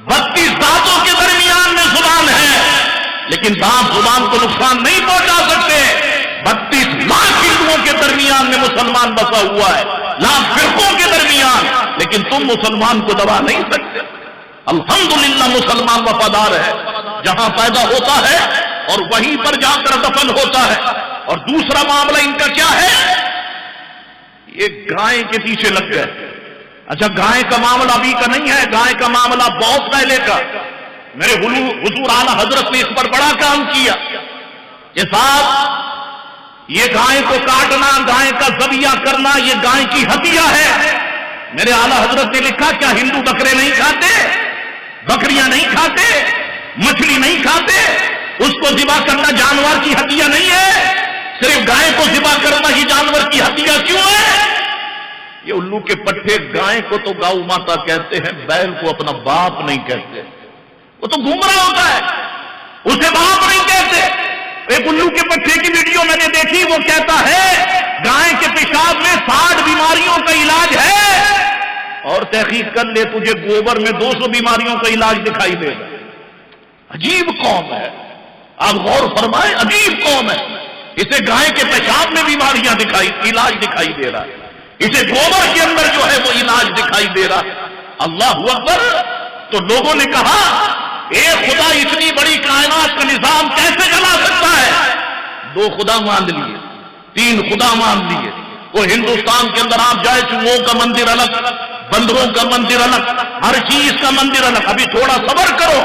Speaker 1: 32 دانتوں کے درمیان میں زبان ہے، لیکن دانت زبان کو نقصان نہیں پہنچا سکتے۔ 32 لاکھ ہندوؤں کے درمیان میں مسلمان بسا ہوا ہے، لاکھ فرقوں کے درمیان، لیکن تم مسلمان کو دبا نہیں سکتے۔ الحمدللہ مسلمان وفادار ہے، جہاں پیدا ہوتا ہے اور وہیں پر جا کر دفن ہوتا ہے۔ اور دوسرا معاملہ ان کا کیا ہے؟ یہ گائے کے پیچھے لگ گئے۔ اچھا، گائے کا معاملہ ابھی کا نہیں ہے، گائے کا معاملہ بہت پہلے کا۔ میرے حضور اعلی حضرت نے اس پر بڑا کام کیا کہ صاحب یہ گائے کو کاٹنا، گائے کا ذبیحہ کرنا، یہ گائے کی ہدیہ ہے۔ میرے اعلی حضرت نے لکھا کیا ہندو بکرے نہیں کھاتے، بکریاں نہیں کھاتے، مچھلی نہیں کھاتے؟ اس کو ذبح کرنا جانور کی ہدیہ نہیں ہے؟ صرف گائے کو ذبح کرنا ہی جانور کی ہدیہ کیوں ہے؟ یہ الو کے پٹھے گائے کو تو گاؤ ماتا کہتے ہیں، بیل کو اپنا باپ نہیں کہتے، وہ تو گمراہ ہوتا ہے، اسے باپ نہیں کہتے۔ ایک الو کے پٹھے کی ویڈیو میں نے دیکھی، وہ کہتا ہے گائے کے پیشاب میں 60 بیماریوں کا علاج ہے، اور تحقیق کر لے تجھے گوبر میں 200 بیماریوں کا علاج دکھائی دے گا۔ عجیب قوم ہے، آپ غور فرمائیں، عجیب قوم ہے۔ اسے گائے کے پیشاب میں بیماریاں علاج دکھائی دے رہا ہے، اسے گوبر کے اندر جو ہے وہ علاج دکھائی دے رہا ہے۔ اللہ اکبر۔ تو لوگوں نے کہا ایک خدا اتنی بڑی کائنات کا نظام کیسے چلا سکتا ہے؟ 2 خدا مان لیے، 3 خدا مان لیے۔ وہ ہندوستان کے اندر آپ جائے، چوہوں کا مندر الگ، بندروں کا مندر الگ، ہر چیز کا مندر الگ۔ ابھی تھوڑا صبر کرو،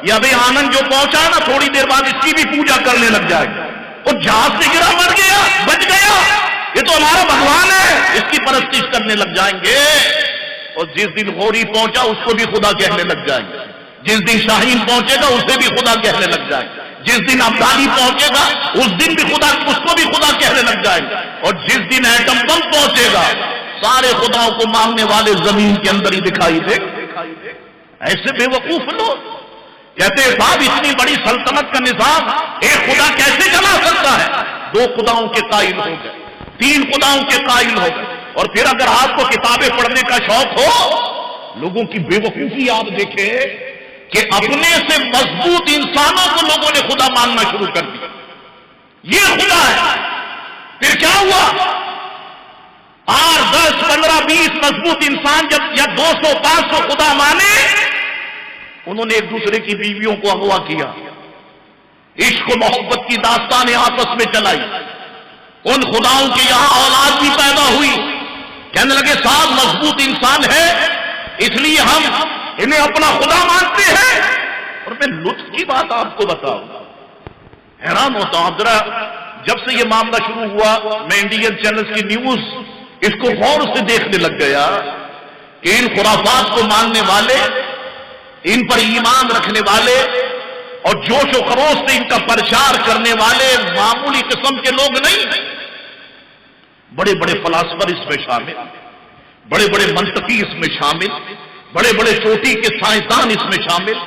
Speaker 1: یہ ابھی آنند جو پہنچا نا، تھوڑی دیر بعد اس کی بھی پوجا کرنے لگ جائے گا۔ وہ جہاز سے گرا مر گیا، بچ گیا، یہ تو ہمارا بھگوان ہے، اس کی پرستش کرنے لگ جائیں گے۔ اور جس دن غوری پہنچا اس کو بھی خدا کہنے لگ جائیں گے، جس دن شاہین پہنچے گا اسے بھی خدا کہنے لگ جائیں گے، جس دن ابدالی پہنچے گا اس دن بھی خدا، اس کو بھی خدا کہنے لگ جائیں گے، اور جس دن ایٹم بم پہنچے گا سارے خداؤں کو مانگنے والے زمین کے اندر ہی دکھائی دے۔ ایسے بے وقوف لوگ کہتے ہیں صاحب اتنی بڑی سلطنت کا نظام ایک خدا کیسے چلا سکتا ہے؟ 2 خداؤں کے قائل ہو گئے، 3 خداؤں کے قائل ہو گئے۔ اور پھر اگر آپ کو کتابیں پڑھنے کا شوق ہو، لوگوں کی بے وقوفی آپ دیکھیں کہ اپنے سے مضبوط انسانوں کو لوگوں نے خدا ماننا شروع کر دیا، یہ خدا ہے۔ پھر کیا ہوا؟ 8، 10، 15، 20 مضبوط انسان جب یا 200، 500 خدا مانے، انہوں نے ایک دوسرے کی بیویوں کو اغوا کیا، عشق و محبت کی داستانیں آپس میں چلائی۔ ان خداؤں کے یہاں اولاد بھی پیدا ہوئی، کہنے لگے صاحب مضبوط انسان ہے اس لیے ہم انہیں اپنا خدا مانتے ہیں۔ اور میں لطف کی بات آپ کو بتاؤں، حیران ہوتا ہوں ذرا، جب سے یہ معاملہ شروع ہوا میں انڈین چینلز کی نیوز اس کو غور سے دیکھنے لگ گیا کہ ان خرافات کو ماننے والے، ان پر ایمان رکھنے والے اور جوش و خروش سے ان کا پرچار کرنے والے معمولی قسم کے لوگ نہیں، بڑے بڑے فلاسفر اس میں شامل، بڑے بڑے منطقی اس میں شامل، بڑے بڑے چوٹی کے سائنسدان اس میں شامل،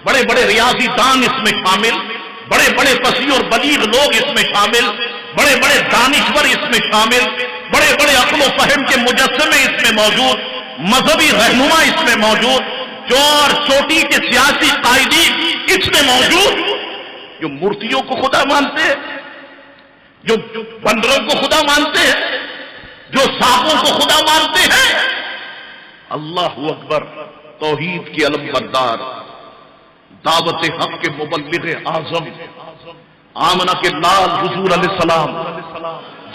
Speaker 1: بڑے بڑے ریاضی دان اس میں شامل، بڑے بڑے فصیح اور بلیغ لوگ اس میں شامل، بڑے بڑے دانشور اس میں شامل، بڑے بڑے عقل و فہم کے مجسمے اس میں موجود، مذہبی رہنما اس میں موجود، چور چوٹی کے سیاسی قائدین اس میں موجود، جو مورتیوں کو خدا مانتے ہیں، جو بندروں کو خدا مانتے ہیں، جو سانپوں کو خدا مانتے ہیں۔ اللہ اکبر۔ توحید کے علم بردار، دعوت حق کے مبلغ اعظم، آمنہ کے لال حضور علیہ السلام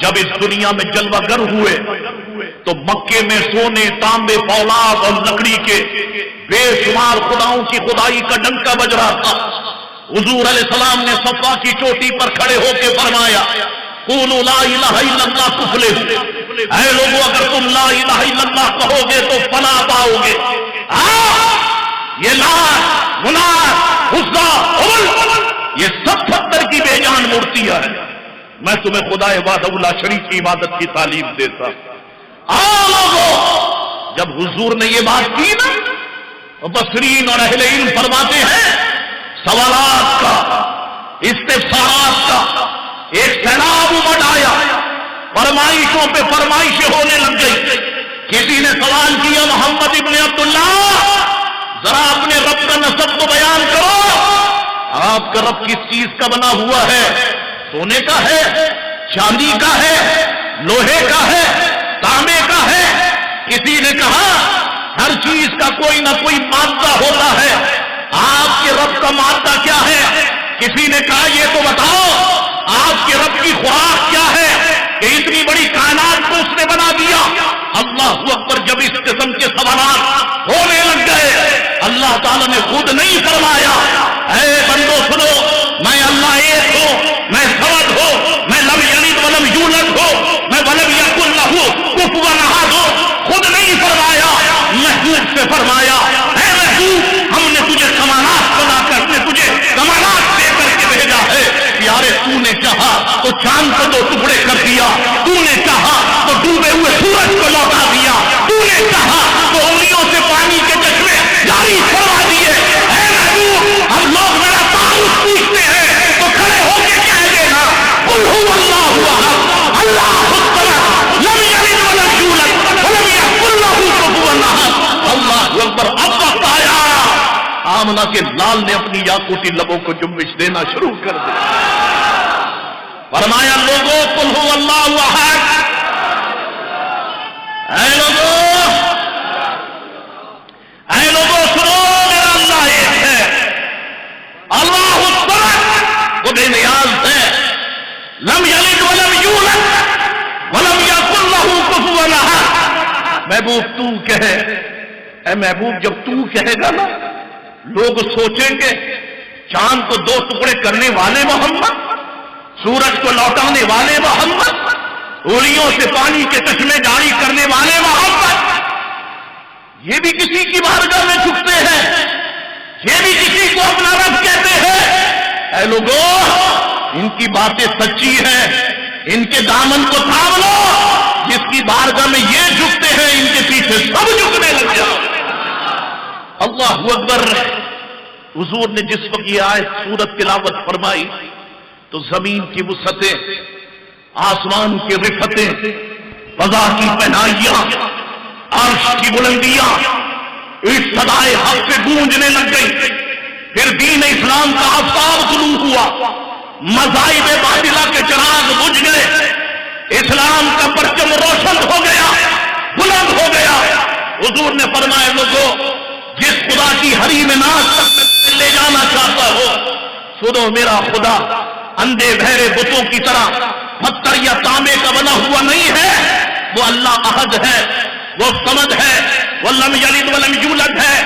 Speaker 1: جب اس دنیا میں جلوہ گر ہوئے تو مکے میں سونے، تانبے، فولاد اور لکڑی کے بے شمار خداؤں کی خدائی کا ڈنکا بج رہا تھا۔ حضور علیہ السلام نے صفا کی چوٹی پر کھڑے ہو کے فرمایا قولوا لا الہ الا اللہ تفلحوا، اے لوگوں اگر تم لا الہ الا اللہ کہو گے تو فلاح پاؤ گے۔ یہ لات، منات، عزا، ہبل، یہ سب پتھر کی بے جان مورتیاں ہیں۔ میں تمہیں خدا وحدہ لا شریک کی عبادت کی تعلیم دیتا۔ لوگوں جب حضور نے یہ بات کی نا، مبصرین اور اہل علم فرماتے ہیں سوالات کا، استفسارات کا ایک سیلاب امٹ آیا، فرمائشوں پہ فرمائشیں ہونے لگ گئی۔ کسی نے سوال کیا محمد ابن عبداللہ ذرا اپنے رب کا نسب تو بیان کرو. آپ کا رب کس چیز کا بنا ہوا ہے؟ سونے کا ہے، چاندی کا ہے، لوہے کا ہے، تانبے کا ہے؟ کسی نے کہا ہر چیز کا کوئی نہ کوئی مادہ ہوتا ہے. آپ کے رب کا مادہ کیا ہے؟ کسی نے کہا یہ تو بتاؤ آپ کے رب کی خوراک کیا ہے کہ اتنی بڑی کائنات کو اس نے بنا دیا؟ اللہ اکبر. جب اس قسم کے سوالات ہونے لگ گئے اللہ تعالیٰ نے خود نہیں فرمایا اے بندو سنو میں اللہ ایک ہوں، میں سمد ہوں، میں لم یلد ولم یولد ہوں، میں ولم یکن لہ کفوا احد ہوں. خود نہیں فرمایا، محبوب سے فرمایا اے محبوب ہم نے تجھے کمالات بنا کر نے تجھے کمالات دے کر کے بھیجا ہے. پیارے تو نے چاہا تو چاند کو 2 ٹکڑے کر دیا، تو نے چاہا تو ڈوبے ہوئے سورج کو لوٹا دیا، تو نے چاہا تو انگلیوں سے پانی کے چشمے جاری کروا دیے. اے محبوب ہم لوگ میرا تعارف پوچھتے ہیں تو کھڑے ہو کے کہہ دینا قل هو اللہ احد اللہ الصمد لم یلد ولم یولد ولم یکن لہ کفوا احد. اللہ اکبر. اب وقت آیا آمنہ کے لال نے اپنی یاقوتی لبوں کو جنبش دینا شروع کر دیا. فرمایا لوگوں قل هو اللہ احد، اے لوگوں سنو میرا اللہ ایک ہے، اللہ الصمد وہ بے نیاز ہے، لم یلد ولم یولد ولم یکن لہ کفوا احد. محبوب تو کہے، اے محبوب جب تو کہے گا نا لوگ سوچیں گے چاند کو 2 ٹکڑے کرنے والے محمد، سورج کو لوٹانے والے محمد، انگلیوں سے پانی کے چشمے جاری کرنے والے محمد، یہ بھی کسی کی بارگاہ میں جھکتے ہیں، یہ بھی کسی کو اپنا رب کہتے ہیں. اے لوگوں ان کی باتیں سچی ہیں، ان کے دامن کو تھام لو. جس کی بارگاہ میں یہ جھکتے ہیں ان کے پیچھے سب جھکنے لگ جاؤ. اللہ اکبر. حضور نے جس وقت یہ آیت سورت تلاوت فرمائی تو زمین کی وسعتیں، آسمان کی رفتیں، فضا کی پہنائیاں، عرش کی بلندیاں اس صدائے حق سے گونجنے لگ گئی. پھر دین اسلام کا آفتاب طلوع ہوا، مذاہب باطلہ کے چراغ بجھ گئے، اسلام کا پرچم روشن ہو گیا، بلند ہو گیا. حضور نے فرمایا لوگوں جس خدا کی حریم ناز تک لے جانا چاہتا ہو سنو میرا خدا اندھے بہرے بتوں کی طرح پتھر یا تانبے کا بنا ہوا نہیں ہے. وہ اللہ احد ہے، وہ صمد ہے، وہ لم یلد ولم یولد ہے،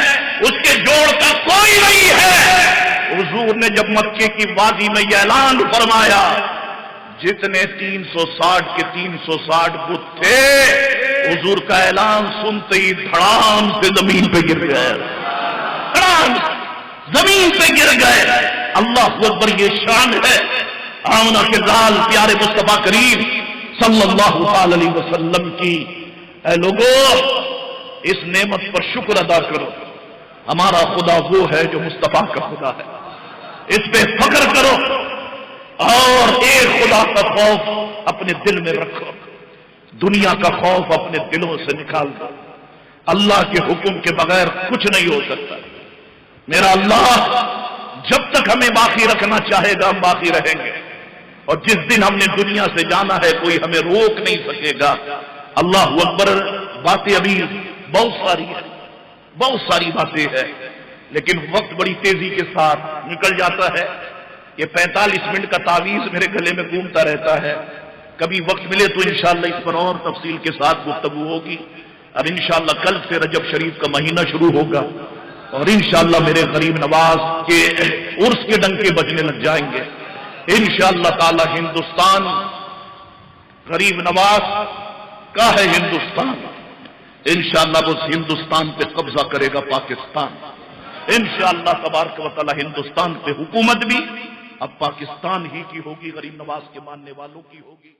Speaker 1: اس کے جوڑ کا کوئی نہیں ہے. حضور نے جب مکے کی وادی میں یہ اعلان فرمایا جتنے 360 کے 360 بت تھے حضور کا اعلان سنتے ہی دھڑام سے زمین پہ گر گئے، دھڑام زمین پہ گر گئے. اللہ اکبر. یہ شان ہے آمنہ کے لال پیارے مصطفیٰ کریم صلی اللہ علیہ وسلم کی. اے لوگوں اس نعمت پر شکر ادا کرو. ہمارا خدا وہ ہے جو مصطفیٰ کا خدا ہے، اس پہ فخر کرو اور ایک خدا کا خوف اپنے دل میں رکھو. دنیا کا خوف اپنے دلوں سے نکال دو. اللہ کے حکم کے بغیر کچھ نہیں ہو سکتا. میرا اللہ جب تک ہمیں باقی رکھنا چاہے گا ہم باقی رہیں گے، اور جس دن ہم نے دنیا سے جانا ہے کوئی ہمیں روک نہیں سکے گا. اللہ اکبر. باتیں ابھی بہت ساری باتیں ہیں لیکن وقت بڑی تیزی کے ساتھ نکل جاتا ہے. یہ 45 منٹ کا تعویذ میرے گلے میں گھومتا رہتا ہے. کبھی وقت ملے تو انشاءاللہ اس پر اور تفصیل کے ساتھ گفتگو ہوگی. اب انشاءاللہ کل سے رجب شریف کا مہینہ شروع ہوگا اور انشاءاللہ میرے غریب نواز کے عرس کے ڈنکے بجنے لگ جائیں گے انشاءاللہ تعالی. ہندوستان غریب نواز کا ہے ہندوستان، انشاءاللہ وہ ہندوستان پہ قبضہ کرے گا پاکستان. انشاءاللہ تبارک و تعالی ہندوستان پہ حکومت بھی اب پاکستان ہی کی ہوگی، غریب نواز کے ماننے والوں کی ہوگی.